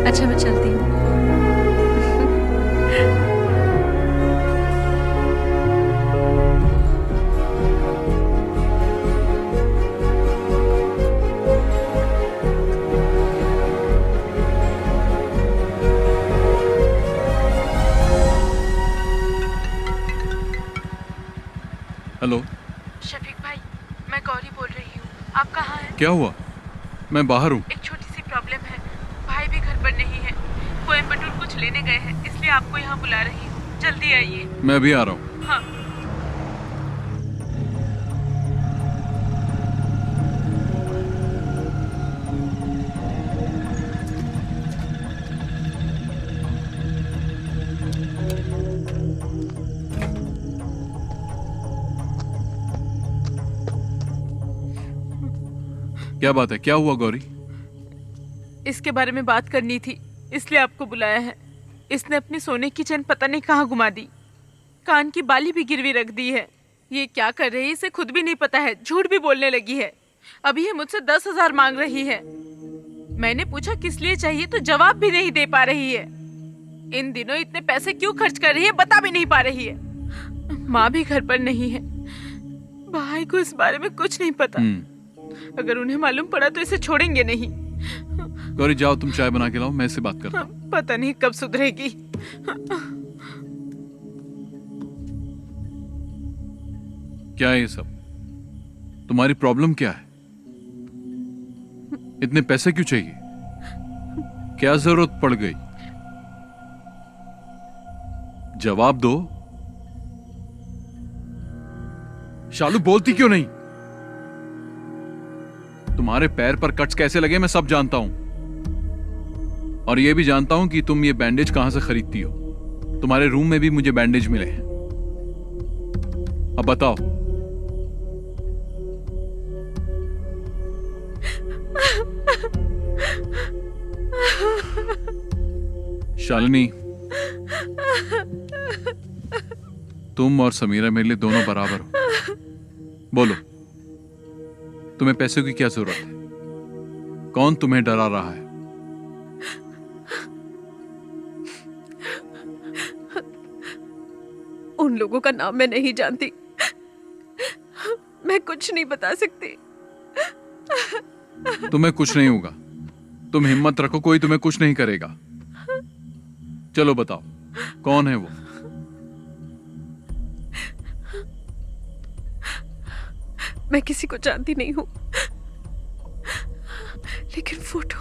अच्छा मैं चलती हूँ। हेलो शफीक भाई, मैं गौरी बोल रही हूँ। आप कहाँ हैं? क्या हुआ? मैं बाहर हूँ। एक छोटी सी प्रॉब्लम है, भाई भी घर पर नहीं है। कोयम्बटूर कुछ लेने गए हैं, इसलिए आपको यहाँ बुला रही हूँ। जल्दी आइए। मैं अभी आ रहा हूँ। हाँ। क्या बात है? क्या हुआ गौरी? इसके बारे में बात करनी थी, इसलिए आपको बुलाया है। इसने अपनी सोने की चेन पता नहीं कहाँ घुमा दी, कान की बाली भी गिरवी रख दी है। ये क्या कर रही है इसे खुद भी नहीं पता है, झूठ भी बोलने लगी है। अभी ये मुझसे 10,000 मांग रही है। मैंने पूछा किस लिए चाहिए तो जवाब भी नहीं दे पा रही है। इन दिनों इतने पैसे क्यों खर्च कर रही है बता भी नहीं पा रही है। माँ भी घर पर नहीं है, भाई को इस बारे में कुछ नहीं पता। अगर उन्हें मालूम पड़ा तो इसे छोड़ेंगे नहीं। गौरी जाओ, तुम चाय बना के लाओ, मैं इससे बात करता हूँ। पता नहीं कब सुधरेगी। क्या है ये सब? तुम्हारी प्रॉब्लम क्या है? इतने पैसे क्यों चाहिए? क्या जरूरत पड़ गई? जवाब दो। शालू बोलती क्यों नहीं? तुम्हारे पैर पर कट्स कैसे लगे मैं सब जानता हूं, और यह भी जानता हूं कि तुम ये बैंडेज कहां से खरीदती हो। तुम्हारे रूम में भी मुझे बैंडेज मिले हैं। अब बताओ। शालिनी, तुम और समीरा मेरे लिए दोनों बराबर हो। बोलो, तुम्हें पैसों की क्या जरूरत है? कौन तुम्हें डरा रहा है? उन लोगों का नाम मैं नहीं जानती, मैं कुछ नहीं बता सकती। तुम्हें कुछ नहीं होगा, तुम हिम्मत रखो, कोई तुम्हें कुछ नहीं करेगा। चलो बताओ, कौन है वो? मैं किसी को जानती नहीं हूं, लेकिन फोटो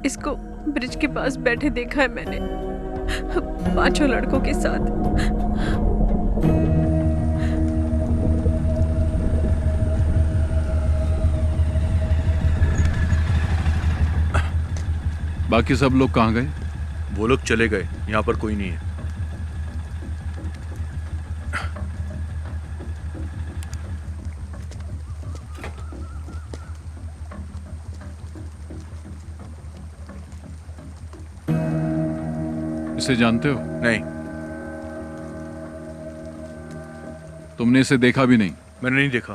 इसको ब्रिज के पास बैठे देखा है मैंने, 5 लड़कों के साथ। बाकी सब लोग कहां गए? वो लोग चले गए, यहाँ पर कोई नहीं है। इसे जानते हो? नहीं। तुमने इसे देखा भी नहीं? मैंने नहीं देखा।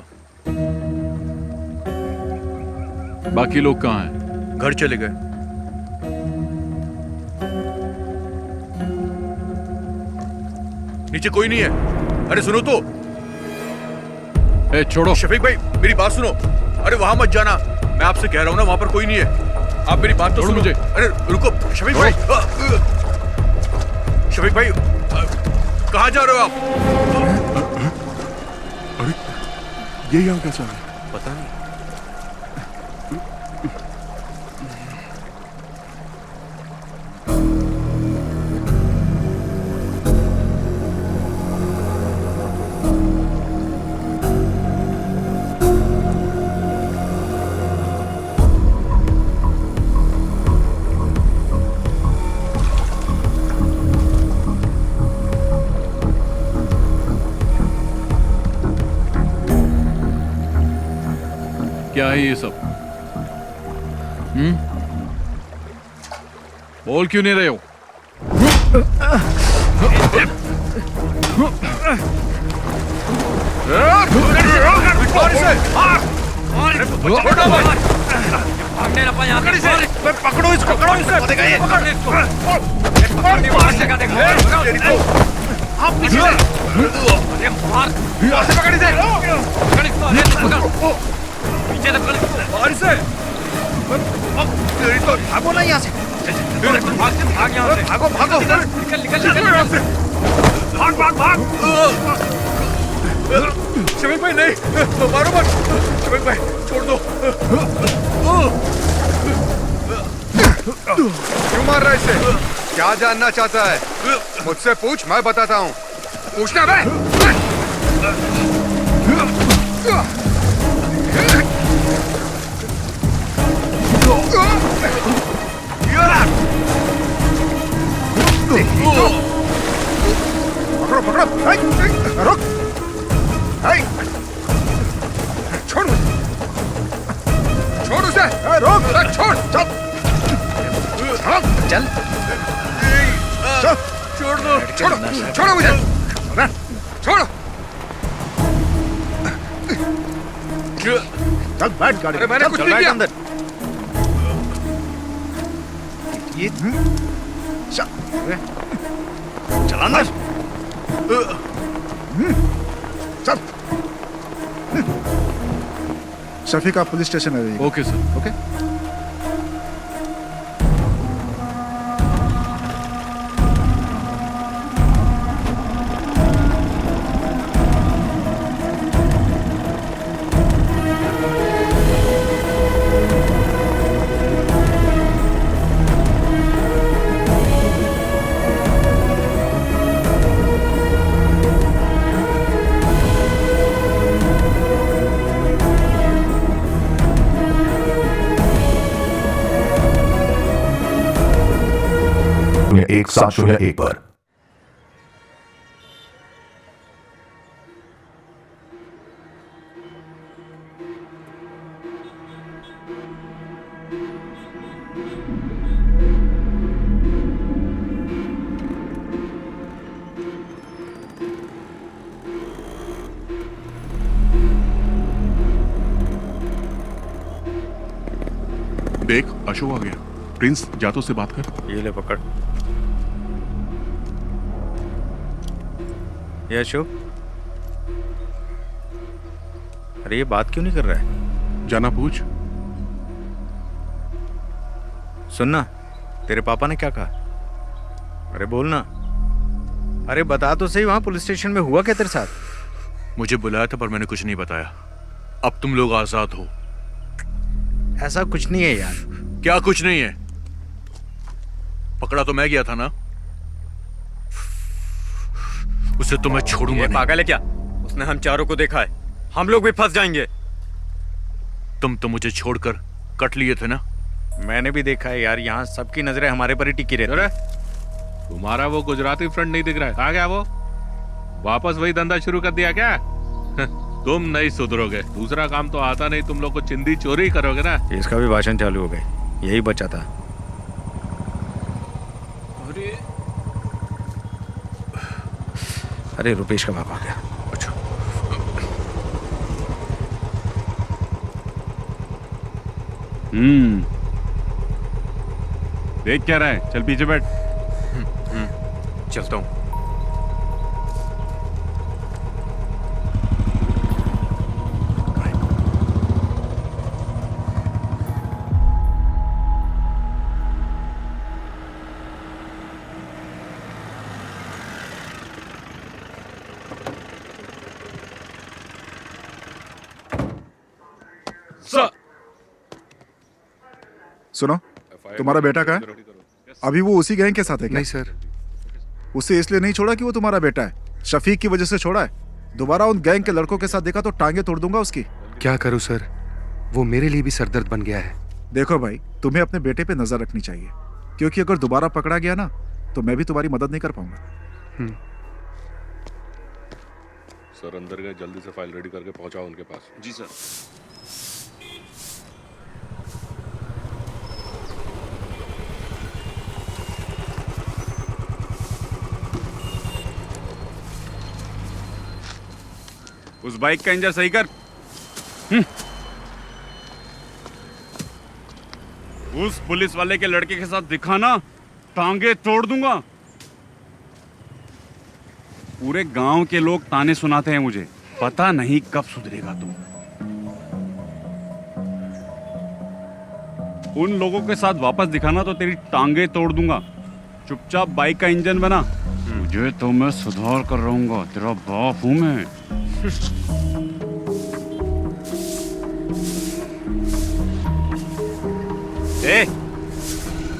बाकी लोग कहां हैं? घर चले गए। नीचे कोई नहीं है। अरे सुनो तो। ए, छोड़ो। शफीक भाई मेरी बात सुनो। अरे वहां मत जाना, मैं आपसे कह रहा हूं ना, वहां पर कोई नहीं है। आप मेरी बात तो सुनो मुझे। अरे रुको शफीक भाई। शफीक भाई कहाँ जा रहे हो आप? अरे ये यहाँ कैसा है? पता नहीं। क्या है ये सब? बोल क्यों नहीं रहे हो? पकड़ो इसको, पकड़ो इसे। भागो ना यहाँ से। भाग यहाँ से। भागो भागो। निकल निकल निकल यहाँ से। भाग भाग भाग। शफीक भाई नहीं, मारो मत। शफीक भाई छोड़ दो। क्यों मार रहा है इसे? क्या जानना चाहता है? मुझसे पूछ, मैं बताता हूँ। पूछना बे। पकड़ो पकड़ो। रुक। छोड़ मुझे। छोड़ उसे। रोक। छोड़। चल। चल। छोड़ दो। छोड़ो। छोड़ो मुझे। छोड़ो। चल बैठ गाड़ी। अरे मैंने कुछ नहीं किया। अंदर। ये चलाना। चल। शफीक आप पुलिस स्टेशन आ जाइए। Okay sir. ओके। 701 पर। देख अशोक आ गया। प्रिंस जा तो उससे बात कर। ये ले पकड़। ये अशोक, अरे ये बात क्यों नहीं कर रहा है? जाना पूछ। सुनना, तेरे पापा ने क्या कहा? अरे बोलना। अरे बता तो सही, वहां पुलिस स्टेशन में हुआ क्या तेरे साथ? मुझे बुलाया था पर मैंने कुछ नहीं बताया। अब तुम लोग आजाद हो। ऐसा कुछ नहीं है यार। क्या कुछ नहीं है? पकड़ा तो मैं गया था ना, उसे तो मैं छोड़ूंगा नहीं। पागल है क्या? उसने हम चारों को देखा है, हम लोग भी फंस जाएंगे। तुम तो मुझे छोड़कर कट लिए थे ना। मैंने भी देखा है यार, यहाँ सबकी नजरें हमारे पर ही टिकी रहती है। तुम्हारा वो गुजराती फ्रेंड नहीं दिख रहा है? कहाँ गया वो? वापस वही धंधा शुरू कर दिया क्या? तुम नहीं सुधरोगे। दूसरा काम तो आता नहीं, तुम लोग को चिंदी चोरी करोगे ना। इसका भी भाषण चालू हो गई, यही बचा था। अरे रुपेश का बाप आ गया। अच्छा। देख क्या रहा है? चल पीछे बैठ। चलता हूँ। सुनो, तुम्हारा बेटा कहाँ है? अभी वो उसी गैंग के साथ है क्या? नहीं सर। उसे इसलिए नहीं छोड़ा कि वो तुम्हारा बेटा है, शफीक की वजह से छोड़ा है। दोबारा उन गैंग के लड़कों के साथ देखा तो टांगे तोड़ दूंगा उसकी। क्या करूं सर, वो मेरे लिए भी सरदर्द बन गया है। देखो भाई, तुम्हें अपने बेटे पे नजर रखनी चाहिए, क्योंकि अगर दोबारा पकड़ा गया ना तो मैं भी तुम्हारी मदद नहीं कर पाऊंगा। सर अंदर गए, जल्दी से फाइल रेडी करके पहुंचाओ उनके पास। जी सर। उस बाइक का इंजन सही कर। उस पुलिस वाले के लड़के के साथ दिखाना, टांगे तोड़ दूंगा। पूरे गांव के लोग ताने सुनाते हैं मुझे, पता नहीं कब सुधरेगा तू। उन लोगों के साथ वापस दिखाना तो तेरी टांगे तोड़ दूंगा। चुपचाप बाइक का इंजन बना। तुझे तो मैं सुधार कर रहूंगा, तेरा बाप हूं मैं।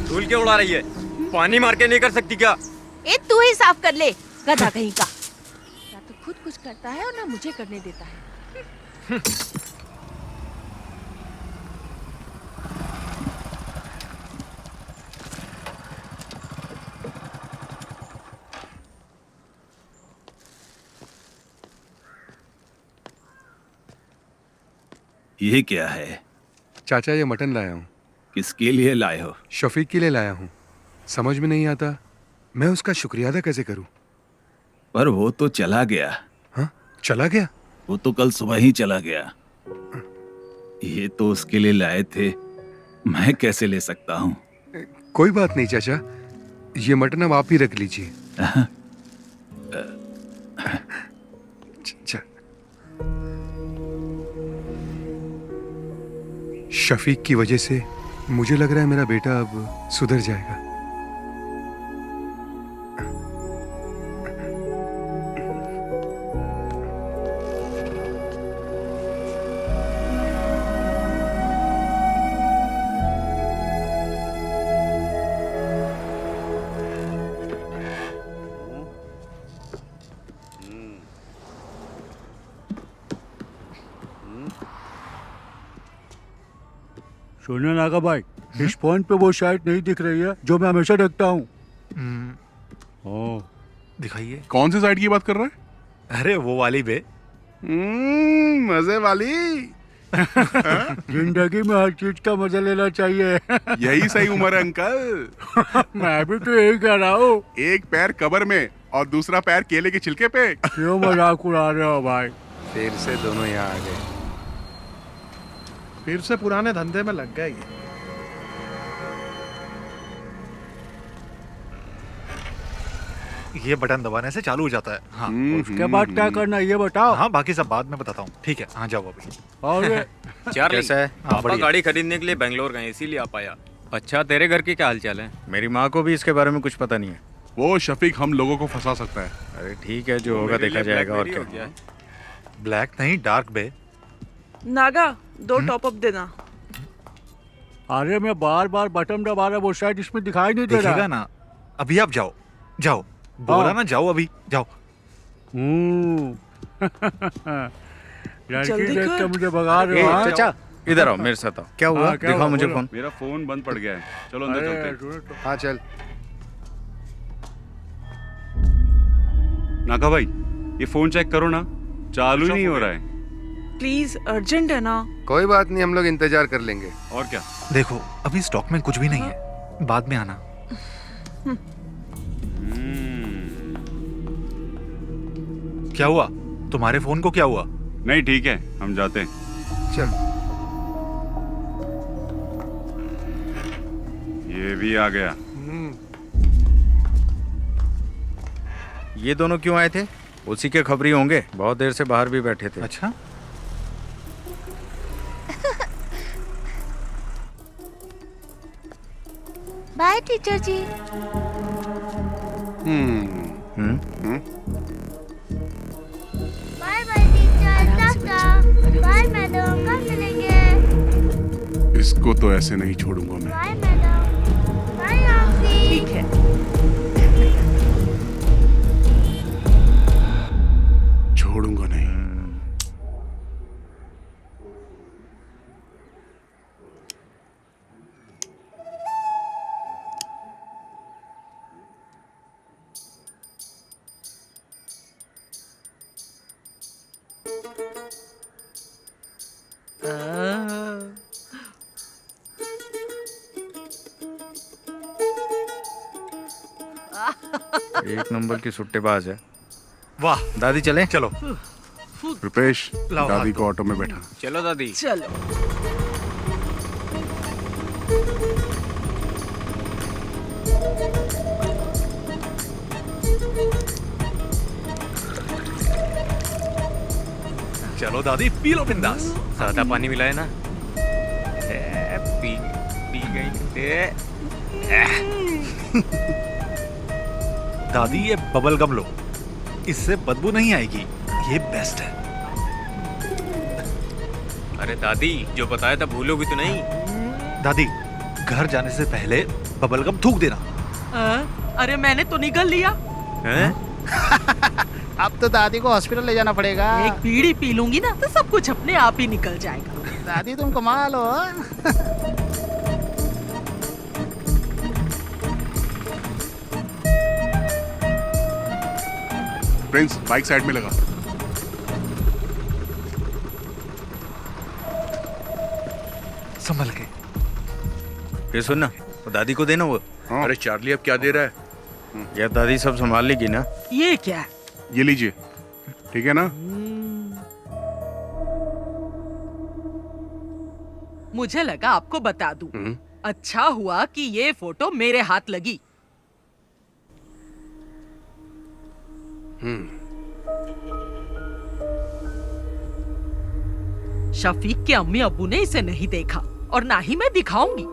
धूल क्यों उड़ा रही है? पानी मार के नहीं कर सकती क्या? ए तू ही साफ कर ले, गधा कहीं का। या तो खुद कुछ करता है और ना मुझे करने देता है। ये क्या है? चाचा ये मटन लाया हूँ। किसके लिए लाए हो? शफीक के लिए लाया हूँ। समझ में नहीं आता मैं उसका शुक्रिया अदा कैसे करूँ। पर वो तो चला गया। हाँ, चला गया? वो तो कल सुबह ही चला गया। ये तो उसके लिए लाए थे, मैं कैसे ले सकता हूँ? कोई बात नहीं चाचा, ये मटन अब आप ही रख लीजिए। शफीक की वजह से मुझे लग रहा है मेरा बेटा अब सुधर जाएगा। सुनो नागा भाई, इस फोन पे वो शायद नहीं दिख रही है जो मैं हमेशा देखता हूँ। ओ, दिखाइए। कौन सी साइड की बात कर रहा है? अरे वो वाली बे। मजे वाली। जिंदगी में हर चीज का मजा लेना चाहिए। यही सही उम्र है अंकल। मैं भी तो यही कह रहा हूँ। एक पैर कब्र में और दूसरा पैर केले के छिलके पे। क्यों मजाक उड़ा रहे हो भाई? फिर से दोनों यहाँ आ गए। फिर से पुराने धंधे में लग गए ये। ये बटन दबाने से चालू हो जाता है। हाँ। उसके बाद क्या करना ये बताओ। हाँ बाकी सब बाद में बताता हूँ। ठीक है, हाँ जाओ अभी। और चार्ली, कैसा है? हाँ, पापा बढ़िया। गाड़ी खरीदने के लिए बेंगलोर गए, इसीलिए आ पाया। अच्छा, तेरे घर के क्या हालचाल है? मेरी माँ को भी इसके बारे में कुछ पता नहीं है। वो शफीक हम लोगों को फंसा सकता है। अरे ठीक है, जो होगा देखा जाएगा। और क्या? ब्लैक नहीं, डार्क बे। नागा 2 टॉप अप देना। अरे मैं बार बार बटन दबा रहा, वो शायद इसमें दिखाई नहीं दे रहा। दिखेगा ना। अभी आप जाओ, जाओ। बोला ना जाओ, अभी जाओ। लड़की देख के मुझे भगा रहे हो। चाचा इधर आओ, मेरे साथ आओ। क्या हुआ? दिखाओ मुझे फोन। मेरा फोन बंद पड़ गया है। चलो अंदर चलते हैं। हाँ चल। नागा भाई, ये फोन चेक करो ना, चालू ही नहीं हो रहा है। प्लीज, अर्जेंट है ना। कोई बात नहीं, हम लोग इंतजार कर लेंगे। और क्या? देखो अभी स्टॉक में कुछ भी नहीं है, बाद में आना। क्या हुआ? तुम्हारे फोन को क्या हुआ? नहीं ठीक है, हम जाते हैं। चल। ये भी आ गया। ये दोनों क्यों आए थे? उसी के खबरी होंगे, बहुत देर से बाहर भी बैठे थे। अच्छा। Bye teacher ji. Bye bye teacher, टाटा। बाय मैडम, कब मिलेंगे? इसको तो ऐसे नहीं छोड़ूंगा मैं। Bye madam. Bye aunty. ठीक है। छोड़ूंगा नहीं। एक नंबर की सुट्टेबाज है। वाह। दादी चले? चलो। रुपेश, लाओ दादी हाथ को ऑटो में बैठा। चलो दादी। चलो। चलो दादी, पी लो बिंदास। सादा पानी मिला है ना? पी गई। दादी ये बबल गम लो, इससे बदबू नहीं आएगी, ये बेस्ट है। अरे दादी, जो बताया था भूलोगी तो नहीं? दादी घर जाने से पहले बबल गम थूक देना। अरे मैंने तो निगल लिया। अब तो दादी को हॉस्पिटल ले जाना पड़ेगा। एक बीड़ी पी लूंगी ना तो सब कुछ अपने आप ही निकल जाएगा। दादी तुम कमाल हो। प्रिंस, बाइक साइड में लगा। संभल के। ये सुनना, वो दादी को देना वो। अरे चार्ली अब क्या दे रहा है? यार दादी सब संभाल लेगी ना? ये क्या है? ये लीजिए, ठीक है ना? मुझे लगा आपको बता दूं। अच्छा हुआ कि ये फोटो मेरे हाथ लगी। शफीक के अम्मी अब्बू ने इसे नहीं देखा और ना ही मैं दिखाऊंगी।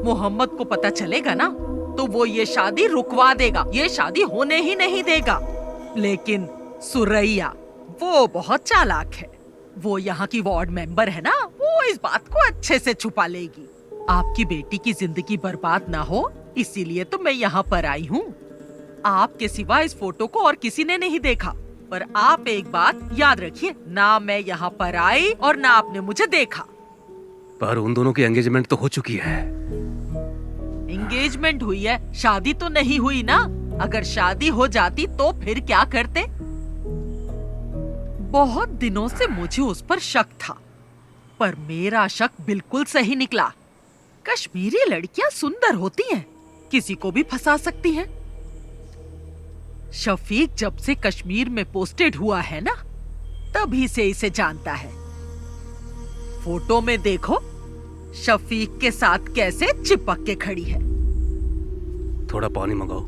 मोहम्मद को पता चलेगा ना तो वो ये शादी रुकवा देगा, ये शादी होने ही नहीं देगा। लेकिन सुरैया वो बहुत चालाक है, वो यहाँ की वार्ड मेंबर है ना, वो इस बात को अच्छे से छुपा लेगी। आपकी बेटी की जिंदगी बर्बाद ना हो इसीलिए तो मैं यहाँ पर आई हूँ। आपके सिवा इस फोटो को और किसी ने नहीं देखा, पर आप एक बात याद रखिए, ना मैं यहाँ पर आई और ना आपने मुझे देखा। पर उन दोनों की एंगेजमेंट तो हो चुकी है। एंगेजमेंट हुई है, शादी तो नहीं हुई ना। अगर शादी हो जाती तो फिर क्या करते? बहुत दिनों से मुझे उस पर शक था, पर मेरा शक बिल्कुल सही निकला। कश्मीरी लड़कियां सुंदर होती हैं, किसी को भी फंसा सकती हैं। शफीक जब से कश्मीर में पोस्टेड हुआ है ना, तभी से इसे जानता है। फोटो में देखो शफीक के साथ कैसे चिपक के खड़ी है। थोड़ा पानी मंगाओ।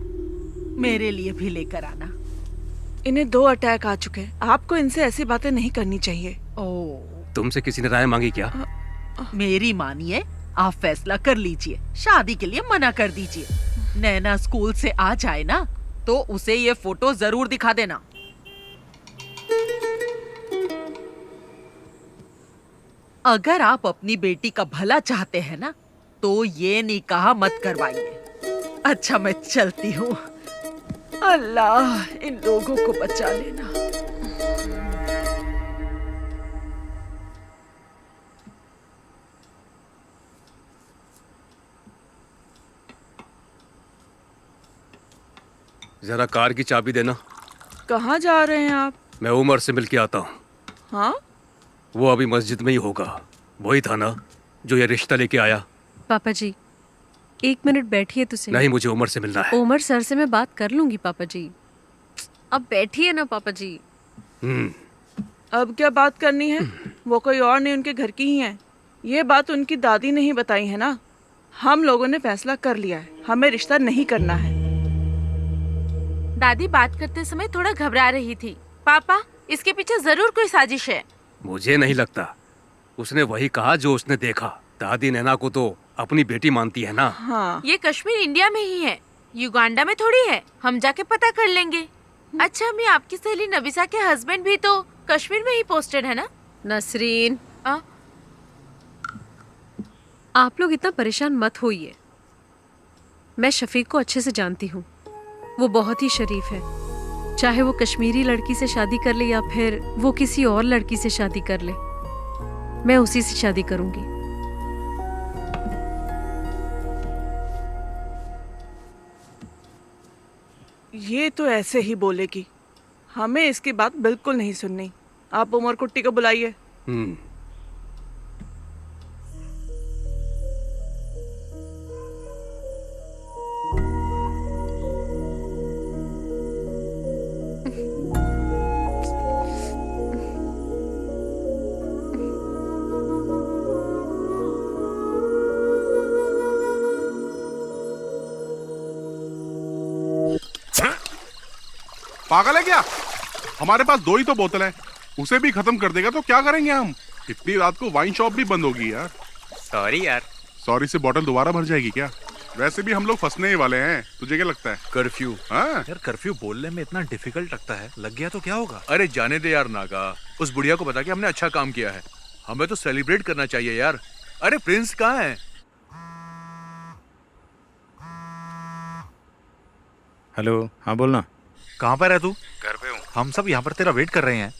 मेरे लिए भी लेकर आना। इन्हें 2 अटैक आ चुके हैं, आपको इनसे ऐसी बातें नहीं करनी चाहिए। तुमसे किसी ने राय मांगी क्या? मेरी मानिए, आप फैसला कर लीजिए, शादी के लिए मना कर दीजिए। नैना स्कूल से आ जाए ना, तो उसे ये फोटो जरूर दिखा देना। अगर आप अपनी बेटी का भला चाहते हैं ना, तो ये निकाह मत करवाइए। अच्छा, मैं चलती हूँ। अल्लाह इन लोगों को बचा लेना। जरा कार की चाबी देना। कहाँ जा रहे हैं आप? मैं उमर से मिल के आता हूँ। हाँ? वो अभी मस्जिद में ही होगा। वही था ना जो ये रिश्ता लेके आया? पापा जी 1 मिनट बैठिए तो सही। नहीं, मुझे उमर से मिलना है। उमर सर से मैं बात कर लूंगी पापा जी। अब बैठिए ना पापा जी। अब क्या बात करनी है? वो कोई और नहीं, उनके घर की ही है। ये बात उनकी दादी ने ही बताई है ना। हम लोगों ने फैसला कर लिया है, हमें रिश्ता नहीं करना है। दादी बात करते समय थोड़ा घबरा रही थी। पापा, इसके पीछे जरूर कोई साजिश है। मुझे नहीं लगता। उसने वही कहा जो उसने देखा। दादी नैना को तो अपनी बेटी मानती है ना। हाँ। ये कश्मीर इंडिया में ही है, युगांडा में थोड़ी है। हम जाके पता कर लेंगे। अच्छा अम्मी, आपकी सहेली नबिसा के हस्बैंड भी तो कश्मीर में ही पोस्टेड है ना? नसरीन, आप लोग इतना परेशान मत होइए। मैं शफीक को अच्छे से जानती हूँ। वो बहुत ही शरीफ है। चाहे वो कश्मीरी लड़की से शादी कर ले या फिर वो किसी और लड़की से शादी कर ले, मैं उसी से शादी करूंगी। ये तो ऐसे ही बोलेगी, हमें इसकी बात बिल्कुल नहीं सुननी। आप उमर कुट्टी को बुलाइए। पागल है क्या? हमारे पास 2 ही तो बोतल है, उसे भी खत्म कर देगा तो क्या करेंगे हम? इतनी रात को वाइन शॉप भी बंद होगी यार। सॉरी यार। सॉरी से बोतल दोबारा भर जाएगी क्या? वैसे भी हम लोग फंसने ही वाले हैं। तुझे क्या लगता है? कर्फ्यू। हाँ यार, कर्फ्यू बोलने में इतना डिफिकल्ट लगता है। लग गया तो क्या होगा? अरे जाने दे यार नागा। उस बुढ़िया को बता के हमने अच्छा काम किया है। हमें तो सेलिब्रेट करना चाहिए यार। अरे प्रिंस कहाँ है? हेलो, हाँ बोलना। कहाँ पर है तू? घर पे हूँ। हम सब यहाँ पर तेरा वेट कर रहे हैं।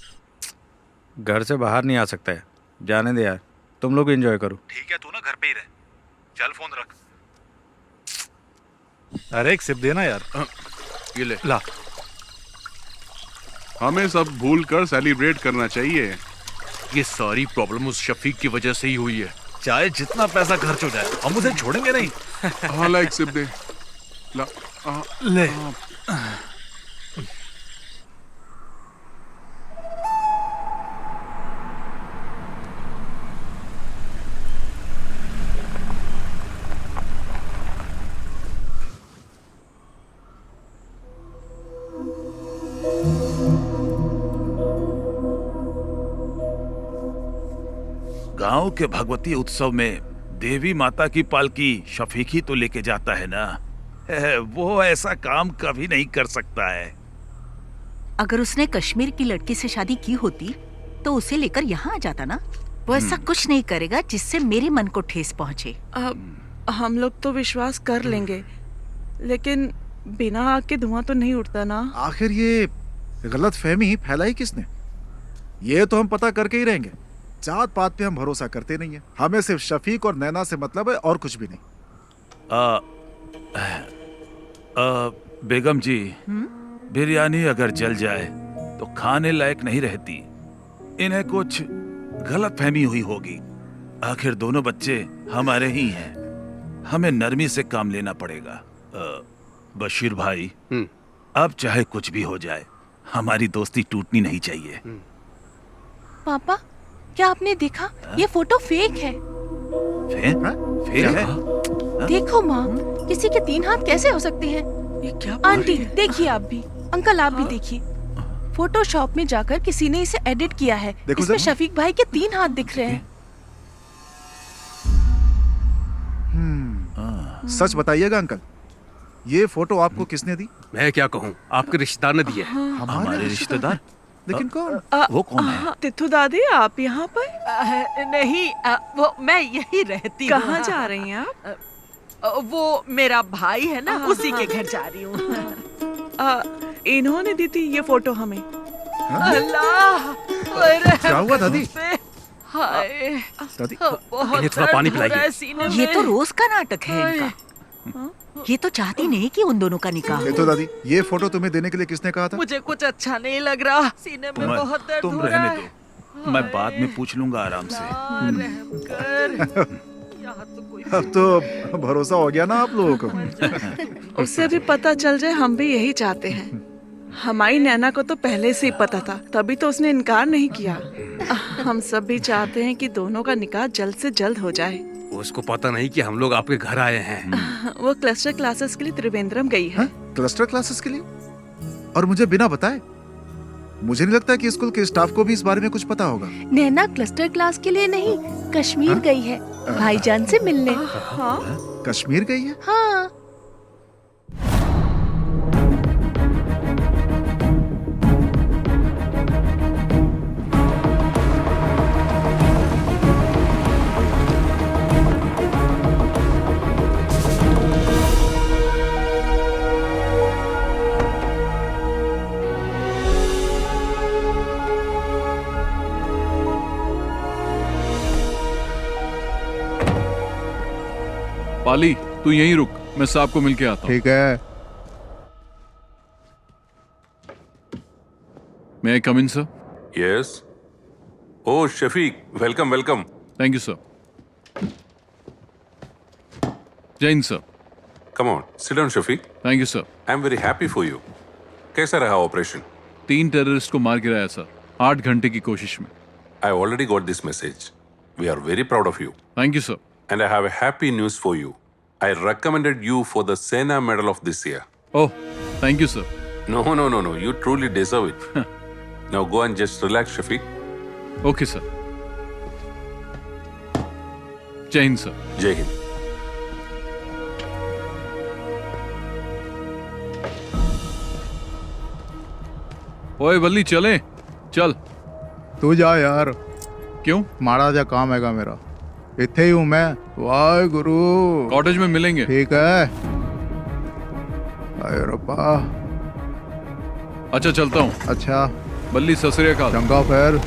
घर से बाहर नहीं आ सकता है। जाने दे यार, तुम लोग एंजॉय करो। ठीक है, तू ना घर पे ही रह। चल फोन रख। अरे एक सिप देना यार। ये ले। ला। हमें सब भूल कर सेलिब्रेट करना चाहिए। ये सारी प्रॉब्लम उस शफीक की वजह से ही हुई है। चाहे जितना पैसा खर्च हो जाए, हम उसे छोड़ेंगे नहीं। हाँ ला, एक सिप दे। ला। ले। गांव के भगवती उत्सव में देवी माता की पालकी शफीक ही तो लेके जाता है ना। वो ऐसा काम कभी नहीं कर सकता है। अगर उसने कश्मीर की लड़की से शादी की होती तो उसे लेकर यहाँ आ जाता ना। वो ऐसा कुछ नहीं करेगा जिससे मेरे मन को ठेस पहुँचे। हम लोग तो विश्वास कर लेंगे, लेकिन बिना आग के धुआं तो नहीं उठता ना। आखिर ये गलत फहमी फैलाई किसने? ये तो हम पता करके ही रहेंगे। जात पात पे हम भरोसा करते नहीं है। हमें सिर्फ शफीक और नैना से मतलब है और कुछ भी नहीं। बेगम जी, बिरयानी अगर जल जाए तो खाने लायक नहीं रहती। इन्हें कुछ गलतफहमी हुई होगी। आखिर दोनों बच्चे हमारे ही हैं। हमें नरमी से काम लेना पड़ेगा। बशीर भाई, अब चाहे कुछ भी हो जाए, हमारी दोस्ती टूटनी नहीं चाहिए। पापा, क्या आपने देखा? ये फोटो फेक है। फेक है? देखो माँ, किसी के 3 हाथ कैसे हो सकते हैं? ये क्या? आंटी देखिए, आप भी। अंकल आप भी देखिए। फोटोशॉप में जाकर किसी ने इसे एडिट किया है। इसमें शफीक भाई के 3 हाथ दिख रहे हैं। सच बताइएगा अंकल, ये फोटो आपको किसने दी? मैं क्या कहूँ, आपके रिश्तेदार ने दी है। हमारे रिश्तेदार? लेकिन कौन? वो कौन है? तिथु दादी, आप यहाँ पर? नहीं, वो मैं यही रहती हूँ। कहाँ जा रही हैं आप? वो मेरा भाई है ना, उसी के घर जा रही हूँ। इन्होंने दी थी ये फोटो हमें। अल्लाह, क्या हुआ दादी? हाय, दादी, इन्हें थोड़ा पानी पिलाइए। ये तो रोज का नाटक है इनका। ये तो चाहती नहीं कि उन दोनों का निकाह हो। तो दादी, ये फोटो तुम्हें देने के लिए किसने कहा था? मुझे कुछ अच्छा नहीं लग रहा, सीने में बहुत दर्द तुम हो रहा रहने है। दो, मैं बाद में पूछ लूंगा आराम से। रहम कर। यहाँ तो कोई अब तो भरोसा हो गया ना आप लोगों को। उससे भी पता चल जाए, हम भी यही चाहते हैं। हमारी नैना को तो पहले से ही पता था, तभी तो उसने इनकार नहीं किया। हम सब भी चाहते हैं कि दोनों का निकाह जल्द से जल्द हो जाए। उसको पता नहीं कि हम लोग आपके घर आए हैं। वो क्लस्टर क्लासेस के लिए त्रिवेंद्रम गई है। क्लस्टर क्लासेस के लिए? और मुझे बिना बताए? मुझे नहीं लगता कि स्कूल के स्टाफ को भी इस बारे में कुछ पता होगा। नैना क्लस्टर क्लास के लिए नहीं, कश्मीर गई है भाईजान से मिलने। कश्मीर गई है? हाँ। पाली, तू यहीं रुक, मैं साहब को मिलके आता हूँ। ठीक है। May I come in, sir? Yes. Oh, Shafiq, welcome, welcome. Thank you, sir. Jain, sir. Come on, sit down, Shafiq. Thank you, sir. I'm very happy for you. कैसा रहा ऑपरेशन? 3 टेररिस्ट को मार गिराया सर, 8 घंटे की कोशिश में। I already got this message. We are very proud of you. Thank you, sir. And I have a happy news for you. I recommended you for the Sena Medal of this year. Oh, thank you, sir. No. You truly deserve it. Now go and just relax, Shafiq. Okay, sir. Jai Hind, sir. Jai Hind. ओए बल्ली, चले चल। तू जा यार। क्यों? माड़ा जा काम हैगा मेरा, इत्थे ही हूँ मैं। वाहे गुरु। कॉटेज में मिलेंगे। ठीक है। अरे रब्बा। अच्छा चलता हूँ। अच्छा बल्ली, सत श्री अकाल। चंगा फिर।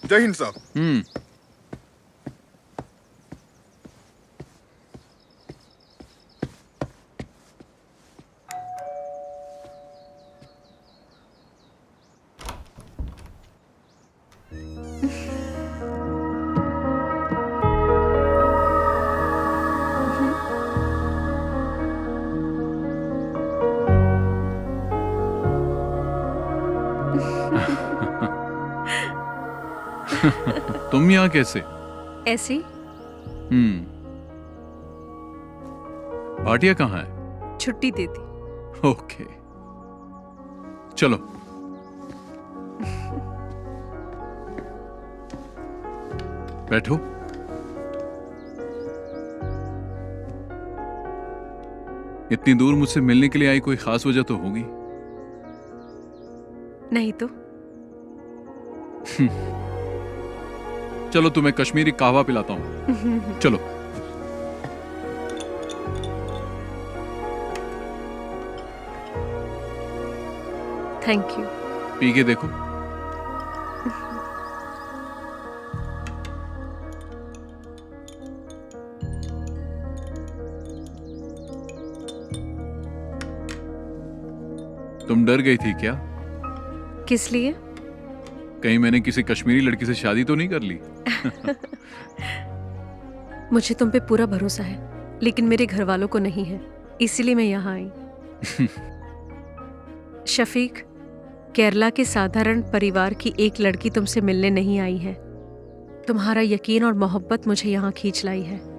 जय हिंद साहब। तुम यहाँ कैसे? ऐसे। भाटिया कहाँ है? छुट्टी दे दी। ओके, चलो। बैठो। इतनी दूर मुझसे मिलने के लिए आई, कोई खास वजह तो होगी? नहीं तो। चलो तुम्हें कश्मीरी कहवा पिलाता हूँ। चलो। Thank you. पी के देखो। तुम डर गई थी क्या? किस लिए? कहीं मैंने किसी कश्मीरी लड़की से शादी तो नहीं कर ली? मुझे तुम पे पूरा भरोसा है, लेकिन मेरे घर वालों को नहीं है, इसीलिए मैं यहाँ आई। शफीक, केरला के साधारण परिवार की एक लड़की तुमसे मिलने नहीं आई है। तुम्हारा यकीन और मोहब्बत मुझे यहाँ खींच लाई है।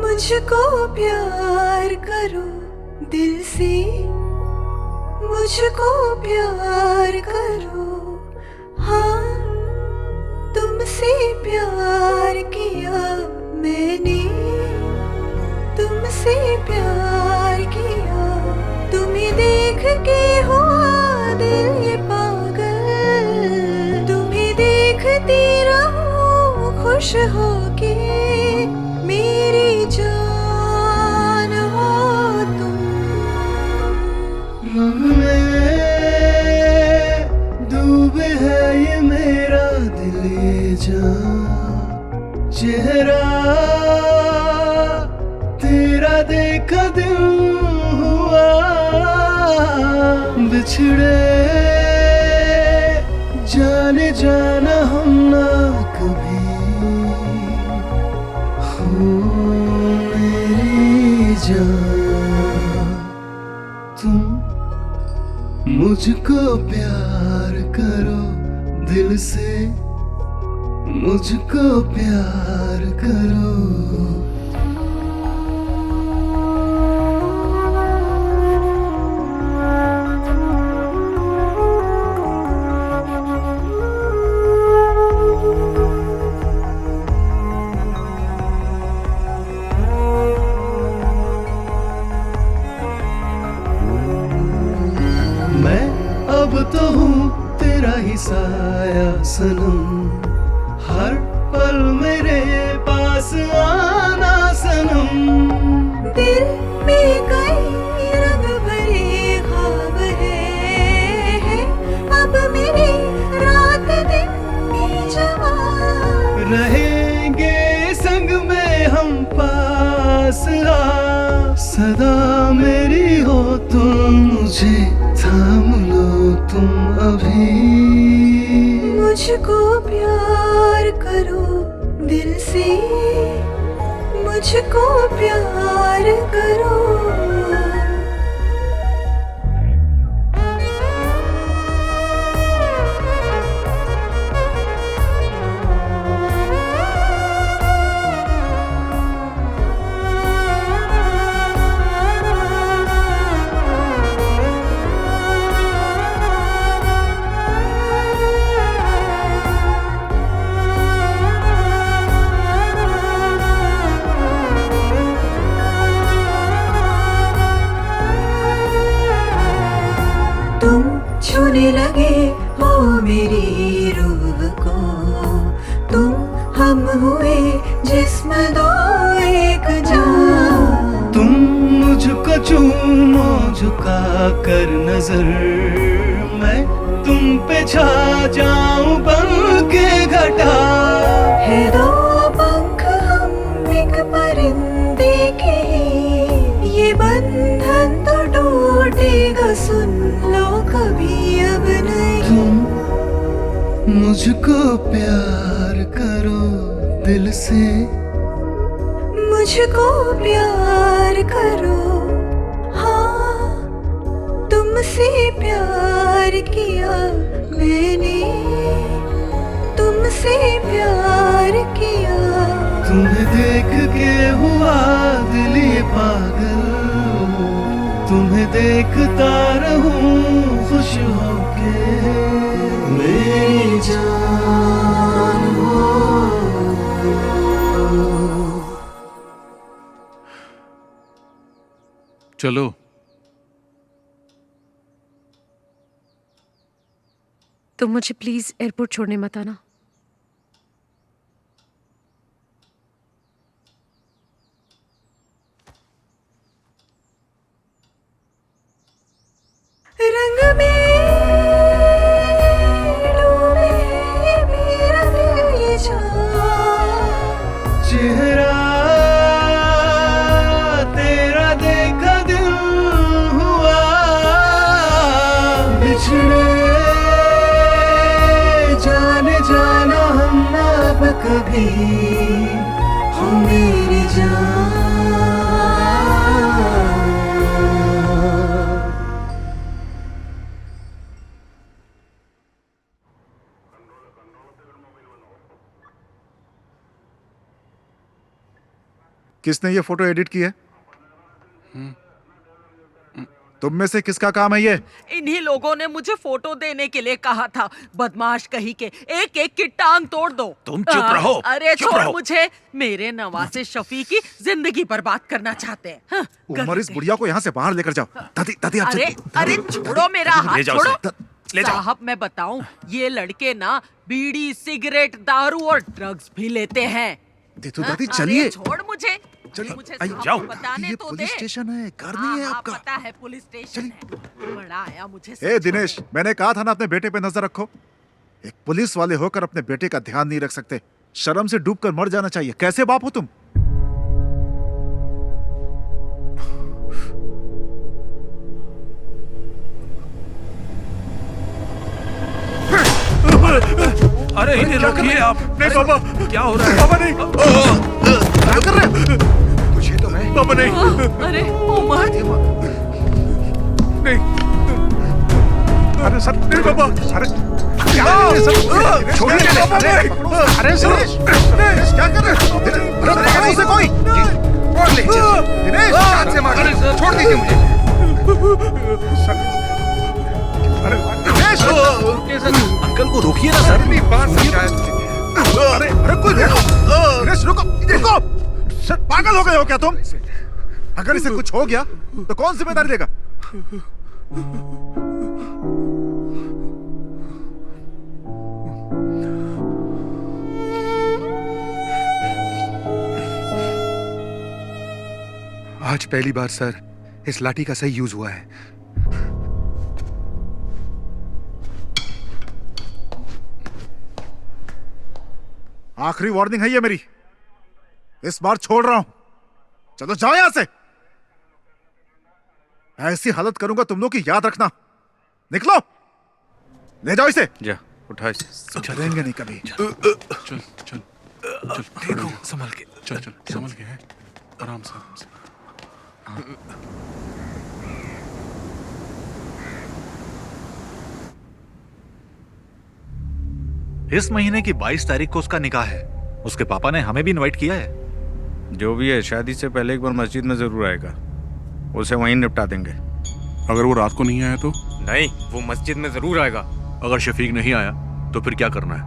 मुझको प्यार करो दिल से, मुझको प्यार करो, हाँ तुमसे प्यार किया मैंने, तुमसे प्यार किया। तुम्हें देख के हुआ दिल ये पागल, तुम्हें देखती रहूं खुश होके, मेरी जान हो तुम। रंग में डूबे है ये मेरा दिल ये जान, चेहरा तेरा देखा दिल हुआ, बिछड़े जाने जाना हम ना कभी, मेरी जान तुम मुझको प्यार करो दिल से, मुझको प्यार करो। अब तो हूँ तेरा ही साया सनम, हर पल मेरे पास आना सनम। दिल में कई रंग भरे ख्वाब है, अब मेरी रात दिन भी जवान, रहेंगे संग में हम पास आ, सदा मेरी हो तुम, मुझे थाम लो तुम अभी। मुझको प्यार करो दिल से, मुझको प्यार करो। तुम छूने लगे हो मेरी रूह को, तुम हम हुए जिस्म दो एक जान। तुम मुझको चूमो झुका कर नजर, मैं तुम पे छा जाऊं बन के घटा। है दो पंख हम एक परिंदे के, ये बंधन तो टूटेगा सुन लो कभी अब नहीं। तुम मुझको प्यार करो दिल से, मुझको प्यार करो, हाँ तुम तुमसे प्यार किया मैंने, तुमसे प्यार किया। तुम्हें देख के हुआ दिल ये पागल, तुम्हें देखता रहूं खुश होके, मेरी जान हो। चलो। तुम मुझे प्लीज एयरपोर्ट छोड़ने मत आना। रंग में डूबे मेरा दिल ये चेहरा तेरा देखा दिल हुआ, बिछड़े जाने जाना हम अब कभी, हो मेरी जान। किसने ये फोटो एडिट की है? तुम में से किसका काम है ये? इन्हीं लोगों ने मुझे फोटो देने के लिए कहा था। बदमाश कहीं के, एक एक की टांग तोड़ दो। तुम चुप रहो। अरे चुप छोड़ रहो। मुझे। मेरे नवासे शफी की जिंदगी बर्बाद करना चाहते हैं। हाँ, उमर, इस बुढ़िया को यहाँ से बाहर लेकर जाओ। दादी दादी आप अरे अरे छोड़ो मेरा हाथ, ले जाओ छोड़ो। उसे। ले जाओ। साहब मैं बताऊं, ये लड़के ना बीड़ी, सिगरेट, दारू और ड्रग्स भी लेते हैं। तो हाँ? दादी अरे चलिए। छोड़ मुझे। चलिए, मुझे आइए, साहब जाओ। को बताने ये तो पुलिस दे। स्टेशन है, घर नहीं है हाँ, आपका। पता है पुलिस स्टेशन है। बड़ा आया मुझे। ए दिनेश, मैंने कहा था ना अपने बेटे पे नजर रखो। एक पुलिस वाले होकर अपने बेटे का ध्यान नहीं रख सकते। शर्म से डूबकर मर जाना चाहिए। कैसे बाप हो तुम? अरे इन्हें रोकिए आप। नहीं पापा, क्या हो रहा है? पापा नहीं। क्या कर रहे हो? मुझे तो मैं पापा नहीं। अरे उमर, नहीं। अरे सर, नहीं पापा। अरे छोड़िए पापा नहीं। अरे सर, दिनेश क्या कर रहे हो? अरे पकड़ो उसे कोई। और ले दिनेश हाथ से मार, छोड़ दीजिए मुझे। अरे अंकल को रोकिए ना सर। इतनी बात समझाया तुझे। अरे अरे कोई दिनेश रुको रुको। सर पागल हो गए हो क्या तुम? अगर इसे कुछ हो गया तो कौन जिम्मेदारी लेगा? आज पहली बार सर इस लाठी का सही यूज हुआ है। आखिरी वार्निंग है ये मेरी। इस बार छोड़ रहा हूं। चलो जाओ यहां से। ऐसी हालत करूंगा तुम लोग की, याद रखना। निकलो, ले जाओ इसे। जा उठा इसे। चलेंगे नहीं कभी। चल चल चल देखो, संभल के। चल चल संभल के है। आराम से आराम से। इस महीने की 22 तारीख को उसका निकाह है। उसके पापा ने हमें भी इनवाइट किया है। जो भी है, शादी से पहले एक बार मस्जिद में जरूर आएगा। उसे वहीं निपटा देंगे। अगर वो रात को नहीं आया तो? नहीं, वो मस्जिद में जरूर आएगा। अगर शफीक नहीं आया तो फिर क्या करना है?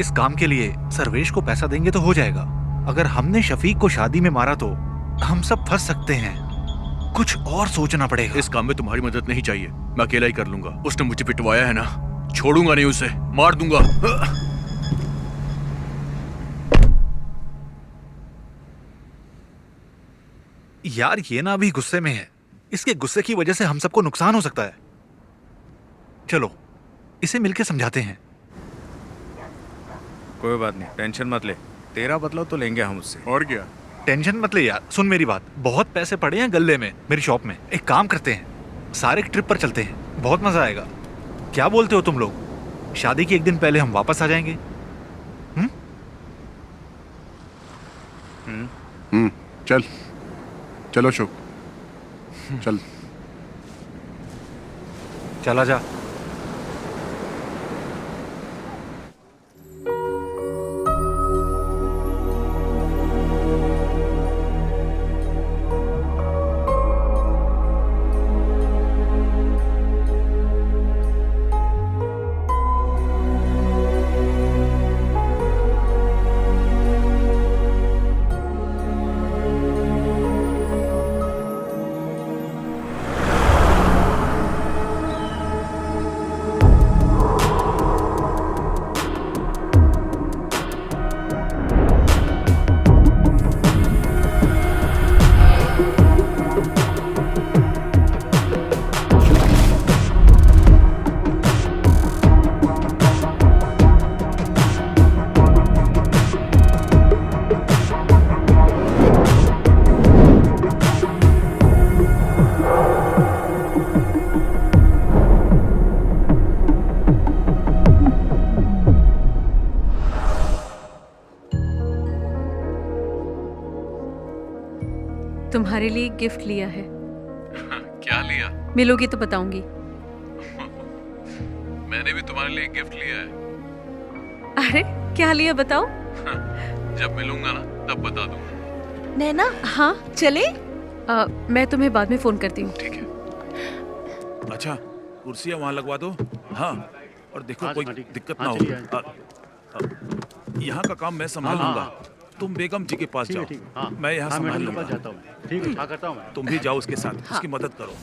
इस काम के लिए सर्वेश को पैसा देंगे तो हो जाएगा। अगर हमने शफीक को शादी में मारा तो हम सब फंस सकते हैं। कुछ और सोचना पड़ेगा। इस काम में तुम्हारी मदद नहीं चाहिए, मैं अकेला ही कर लूंगा। उसने मुझे पिटवाया है ना, छोड़ूंगा नहीं उसे, मार दूंगा। यार ये ना अभी गुस्से में है। इसके गुस्से की वजह से हम सबको नुकसान हो सकता है। चलो इसे मिलके समझाते हैं। कोई बात नहीं, टेंशन मत ले। तेरा बदलाव तो लेंगे हम उससे। और क्या? टेंशन मत ले यार। सुन मेरी बात, बहुत पैसे पड़े हैं गल्ले में मेरी शॉप में। एक काम करते हैं, सारे एक ट्रिप पर चलते हैं, बहुत मजा आएगा। क्या बोलते हो तुम लोग? शादी के एक दिन पहले हम वापस आ जाएंगे। चल चलो अशोक, चल। चला जा। तुम्हारे लिए गिफ्ट लिया है। क्या लिया? मिलोगी तो बताऊंगी। मैंने भी तुम्हारे लिए गिफ्ट लिया है। अरे क्या लिया बताओ? जब मिलूंगा ना तब बता दूंगा। नैना, हाँ चले? मैं तुम्हें बाद में फोन करती हूँ। ठीक है। अच्छा, कुर्सियाँ वहाँ लगवा दो। हाँ, और देखो हाँ, कोई हाँ, ठीक। दिक्कत हाँ, ना चलिए, हो। यहाँ का काम मैं संभाल हाँ, लूंगा। तुम बेगम जी के पास ठीक है, जाओ। ठीक है, हाँ। मैं यहाँ हाँ, संभाल मैडम के लूंगा। पास जाता हूँ। ठीक है, हाँ करता हूँ मैं। तुम भी जाओ उसके साथ, उसकी मदद करो।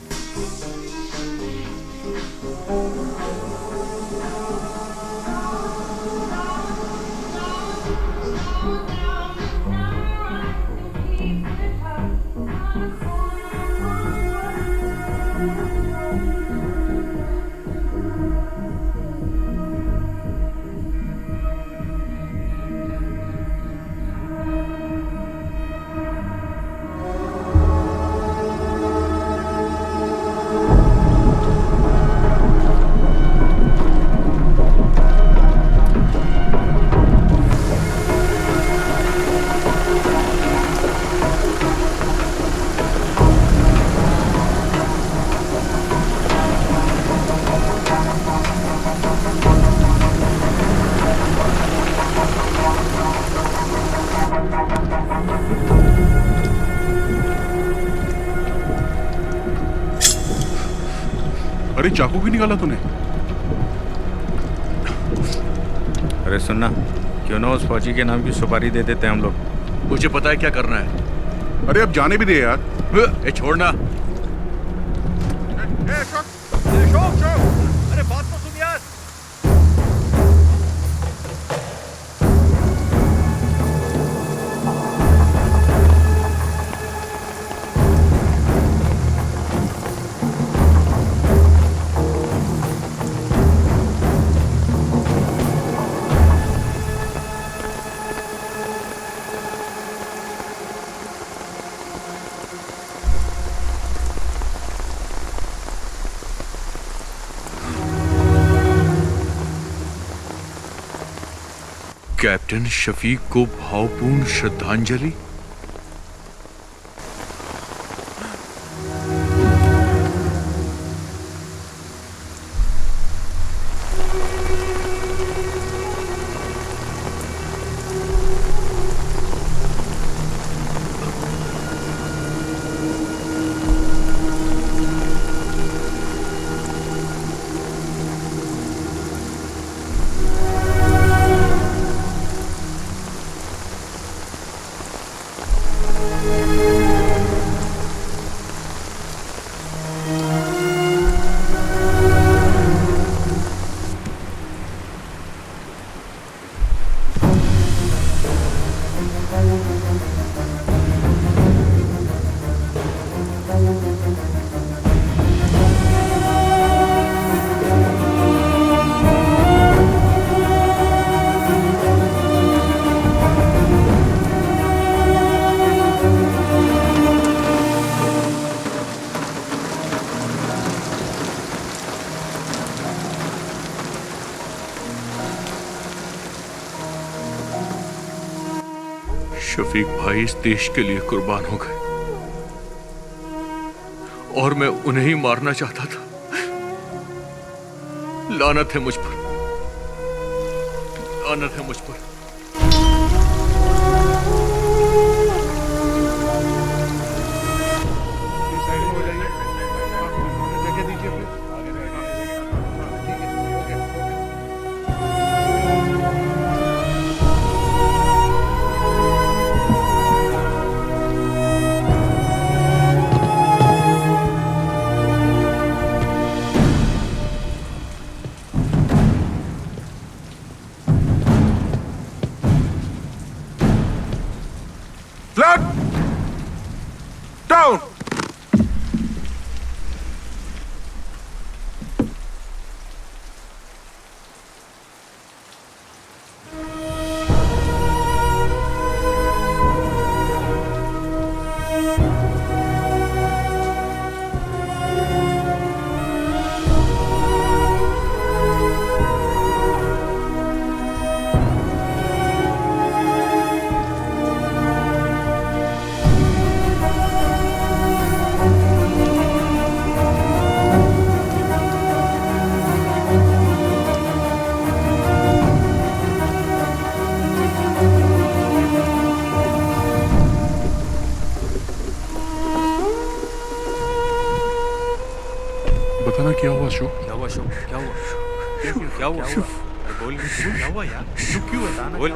अरे चाकू क्यों निकाला तूने? अरे सुनना, क्यों ना उस फौजी के नाम की सुपारी दे देते हैं हम लोग। मुझे पता है क्या करना है। अरे अब जाने भी दे यार। ए छोड़ना। अरे बात तो सुन यार। कैप्टन शफीक को भावपूर्ण श्रद्धांजलि। शफीक भाई इस देश के लिए कुर्बान हो गए और मैं उन्हें ही मारना चाहता था। लानत है मुझ पर, लानत है मुझ पर। Flat down. बताना क्या हुआ अशोक? क्या हुआ अशोक? क्या हुआ? क्या हुआ? अरे बोल, क्या हुआ यार? क्यों बताना? बोल।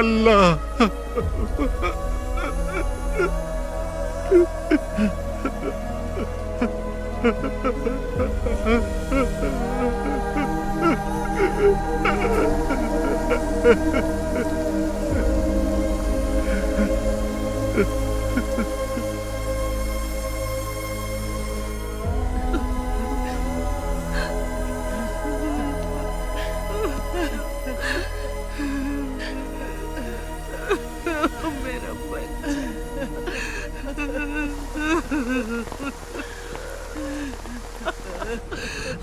अल्लाह मेरा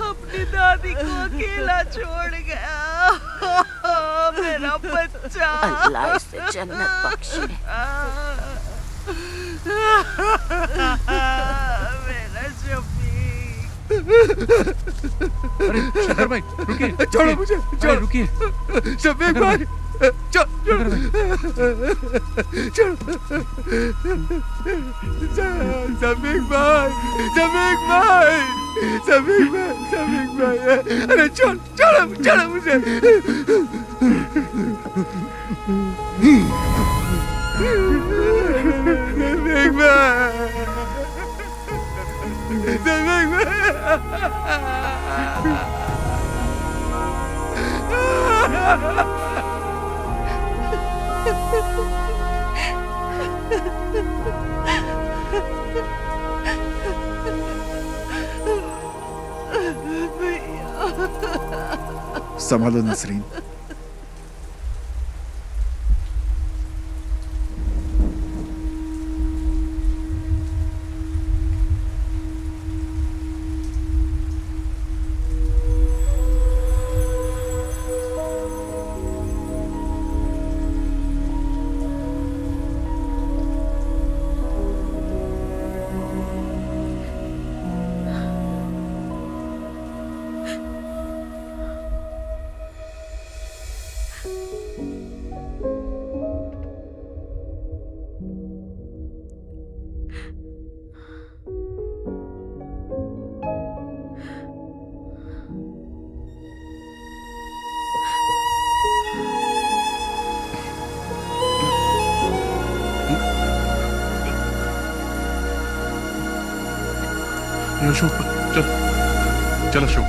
अपनी दादी को अकेला छोड़ गया मेरा बच्चा। अल्लाह इसे जन्नत बख्शे। मेरा शफीक। अरे शफर भाई रुकिए, छोड़ो मुझे, छोड़ो, रुकिए। शफीक भाई, शफीक भाई, शफीक भाई, शफीक भाई, शफीक भाई, अरे छोड़ो मुझे। शफीक भाई, शफीक संभालो नसरीन। अशोक चल, चल अशोक।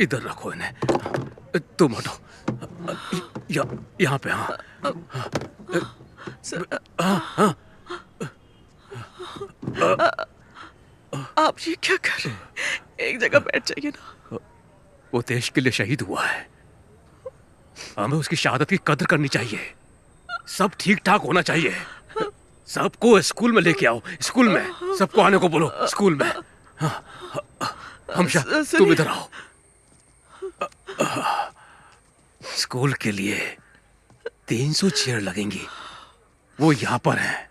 इधर रखो इन्हें। तुम हटो। यहाँ पे। हाँ हाँ। आप ये क्या कर रहे हैं? एक जगह बैठ जाइए ना। वो देश के लिए शहीद हुआ है, हमें उसकी शहादत की कदर करनी चाहिए। सब ठीक ठाक होना चाहिए। सबको स्कूल में लेके आओ। स्कूल में सबको आने को बोलो। स्कूल में। हमशा तुम इधर आओ। स्कूल के लिए 300 चेयर लगेंगी, वो यहाँ पर हैं।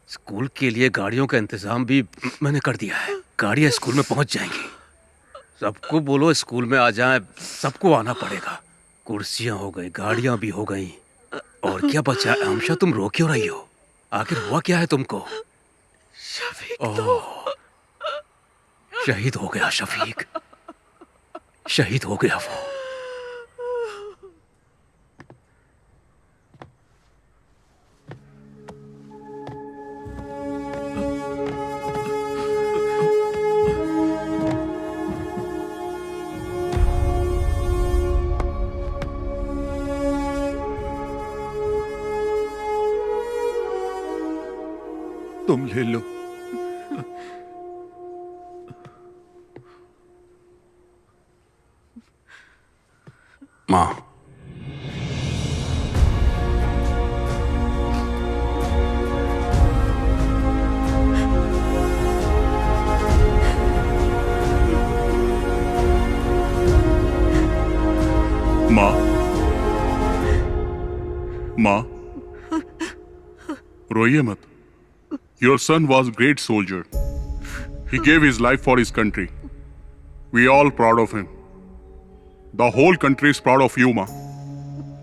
स्कूल के लिए गाड़ियों का इंतजाम भी मैंने कर दिया है। गाड़ियाँ स्कूल में पहुंच जाएंगी। सबको बोलो स्कूल में आ जाएं। सबको आना पड़ेगा। कुर्सियां हो गई, गाड़ियां भी हो गई, और क्या बचा है? हमशा तुम रो क्यों रही हो? आखिर हुआ क्या है तुमको? शहीद हो गया शफीक, शहीद हो गया वो। तुम ले लो। माँ, माँ, माँ, रोइए मत। Your son was a great soldier. He gave his life for his country. We are all proud of him. The whole country is proud of you, माँ।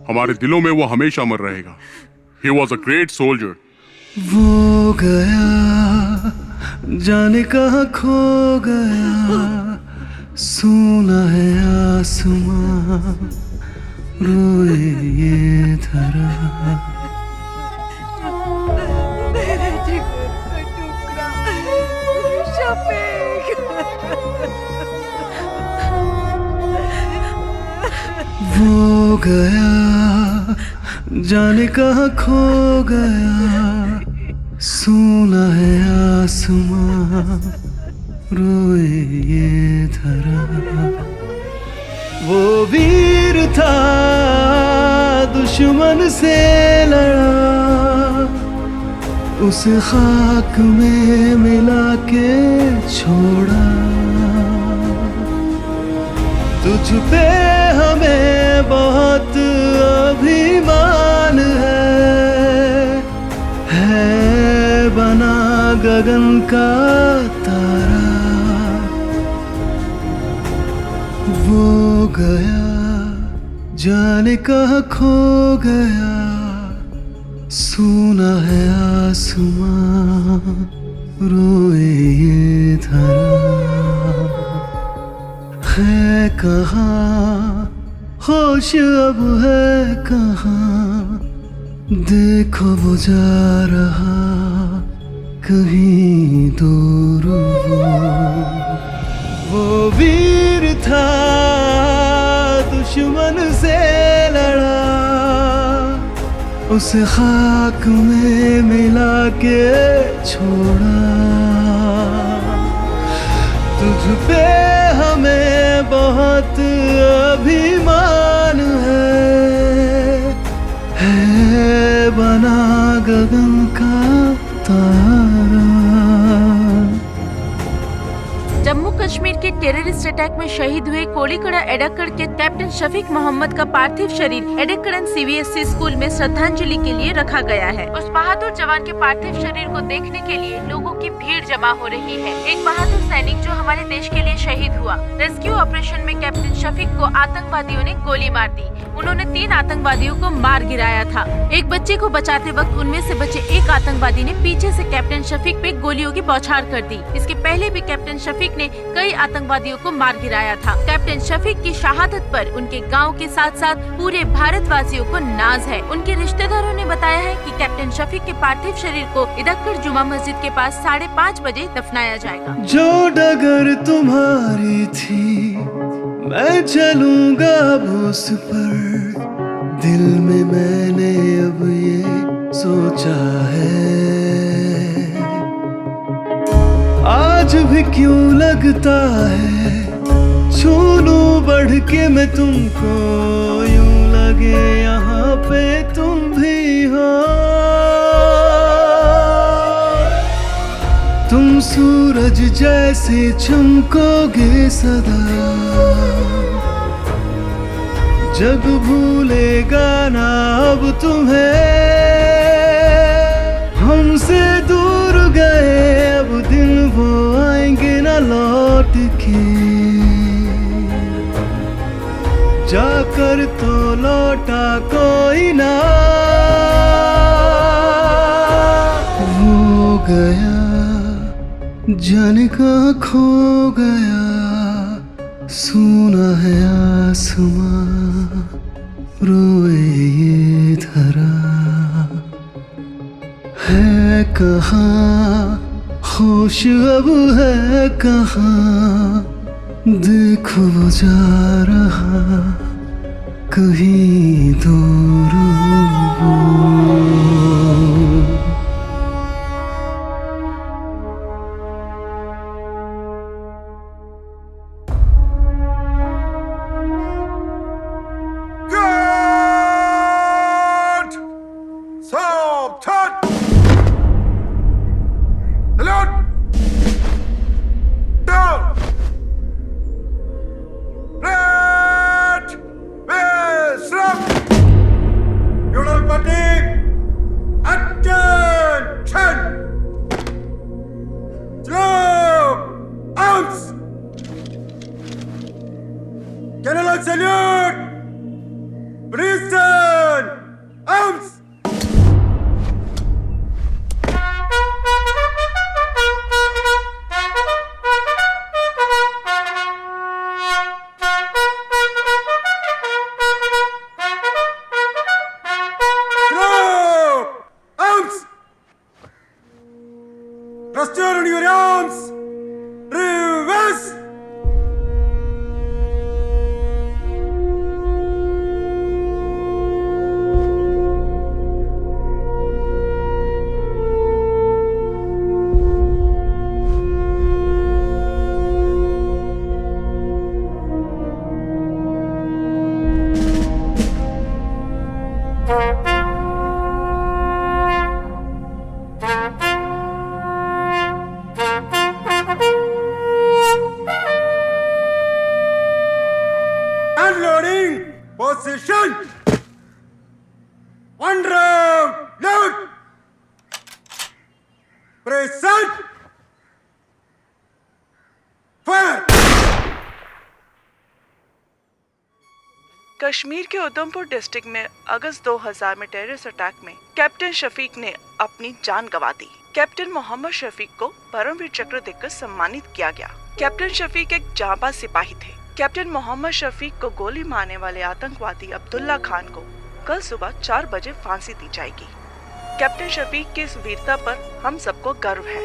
हमारे दिलों में वो हमेशा अमर रहेगा। He was a great soldier. वो गया जाने कहाँ खो गया, सोना है आसमां रोए ये धरा। मेरे जिगर का टुकड़ा शफीक। वो गया जाने कहाँ खो गया, सोना है आसमां रोए ये धरा। वो वीर था दुश्मन से लड़ा, उसे खाक में मिला के छोड़ा। तुझ पे हमें बहुत अभिमान है बना गगन का तारा। वो गया जाने कहाँ खो गया, सोना है आसमां रोए ये धरा। है कहाँ होश अब है कहाँ, देखो वो जा रहा कहीं दूर। वो वीर था दुश्मन से लड़ा, उसे खाक में मिला के छोड़ा। तुझ पे हमें बहुत अभिमान है बना गगन का तारा। जम्मू कश्मीर के टेररिस्ट अटैक में शहीद हुए कोलीकड़ा एडक्कड़ के कैप्टन शफीक मोहम्मद का पार्थिव शरीर एडक्कड़न CBSE स्कूल में श्रद्धांजलि के लिए रखा गया है। उस बहादुर जवान के पार्थिव शरीर को देखने के लिए लोगों की भीड़ जमा हो रही है। एक बहादुर सैनिक जो हमारे देश के लिए शहीद हुआ। रेस्क्यू ऑपरेशन में कैप्टन शफीक को आतंकवादियों ने गोली मार दी। उन्होंने 3 आतंकवादियों को मार गिराया था। एक बच्चे को बचाते वक्त उनमें से बचे एक आतंकवादी ने पीछे से कैप्टन शफीक पे गोलियों की बौछार कर दी। इसके पहले भी कैप्टन शफीक ने कई आतंकवादियों को मार गिराया था। कैप्टन शफीक की शहादत पर उनके गांव के साथ साथ पूरे भारतवासियों को नाज है। उनके रिश्तेदारों ने बताया है कि कैप्टन शफीक के पार्थिव शरीर को इदक्कड़ जुमा मस्जिद के पास 5:30 बजे दफनाया जाएगा। जो डगर तुम्हारी थी मैं चलूंगा अब उस पर, दिल में मैंने अब ये सोचा है। आज भी क्यों लगता है छू लूं बढ़ के मैं तुमको, यूं लगे यहाँ पे तुम भी हो। तुम सूरज जैसे चमकोगे सदा, जग भूलेगा ना अब तुम्हें। हमसे दूर गए अब दिन वो आएंगे ना लौट के, जाकर तो लौटा कोई ना। वो गया जाने कहाँ खो गया, सोना है आसमां रोए ये धरा। है कहाँ होश अब है कहाँ, देखो वो जा रहा कहीं दूर। Arms reverse. Unloading position. One round load. Present. Fire. Kashmir के उधमपुर डिस्ट्रिक्ट में अगस्त 2000 में टेररिस्ट अटैक में कैप्टन शफीक ने अपनी जान गंवा दी। कैप्टन मोहम्मद शफीक को परमवीर चक्र देकर सम्मानित किया गया। कैप्टन शफीक एक जांबाज सिपाही थे। कैप्टन मोहम्मद शफीक को गोली मारने वाले आतंकवादी अब्दुल्ला खान को कल सुबह 4 बजे फांसी दी जाएगी। कैप्टन शफीक की इस वीरता पर हम सबको गर्व है।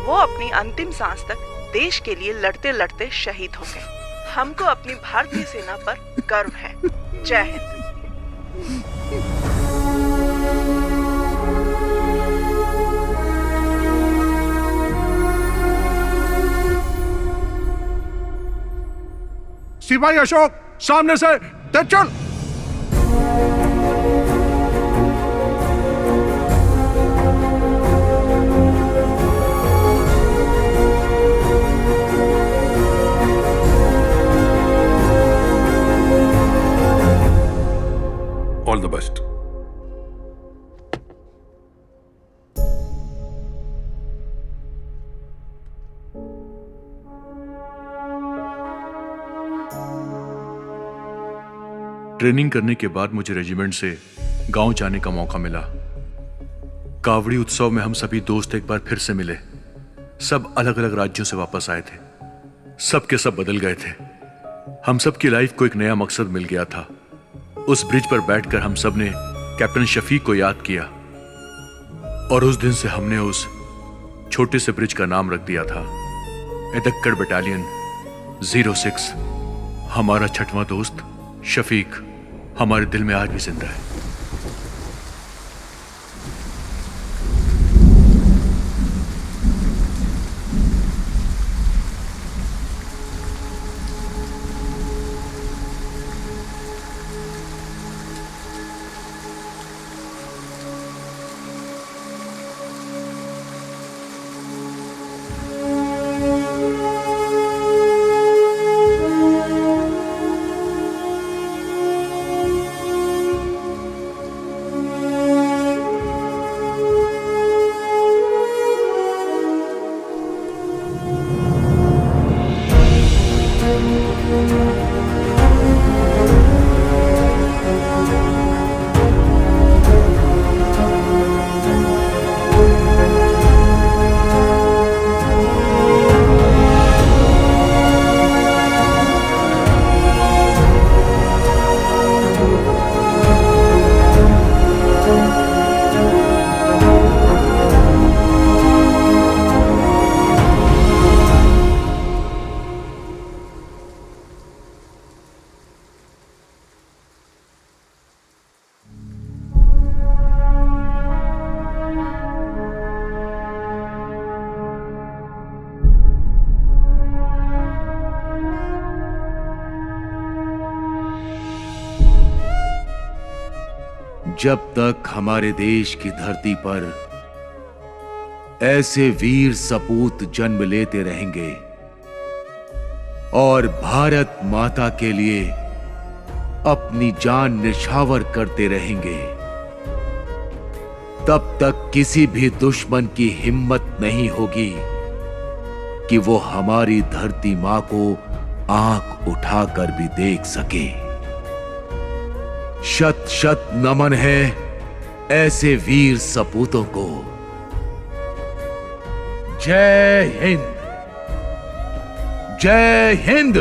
वो अपनी अंतिम सांस तक देश के लिए लड़ते लड़ते शहीद हो गए। हमको अपनी भारतीय सेना पर गर्व है। जय हिंद। सिपाही अशोक, सामने से तेज चल। All the best. ट्रेनिंग करने के बाद मुझे रेजिमेंट से गांव जाने का मौका मिला। कावड़ी उत्सव में हम सभी दोस्त एक बार फिर से मिले। सब अलग अलग राज्यों से वापस आए थे। सब के सब बदल गए थे। हम सब की लाइफ को एक नया मकसद मिल गया था। उस ब्रिज पर बैठकर हम सब ने कैप्टन शफीक को याद किया और उस दिन से हमने उस छोटे से ब्रिज का नाम रख दिया था एदक्कड़ बटालियन 06। हमारा 6वां दोस्त शफीक हमारे दिल में आज भी जिंदा है। जब तक हमारे देश की धरती पर ऐसे वीर सपूत जन्म लेते रहेंगे और भारत माता के लिए अपनी जान निछावर करते रहेंगे, तब तक किसी भी दुश्मन की हिम्मत नहीं होगी कि वो हमारी धरती मां को आंख उठाकर भी देख सके। शत शत नमन है ऐसे वीर सपूतों को। जय हिंद, जय हिंद।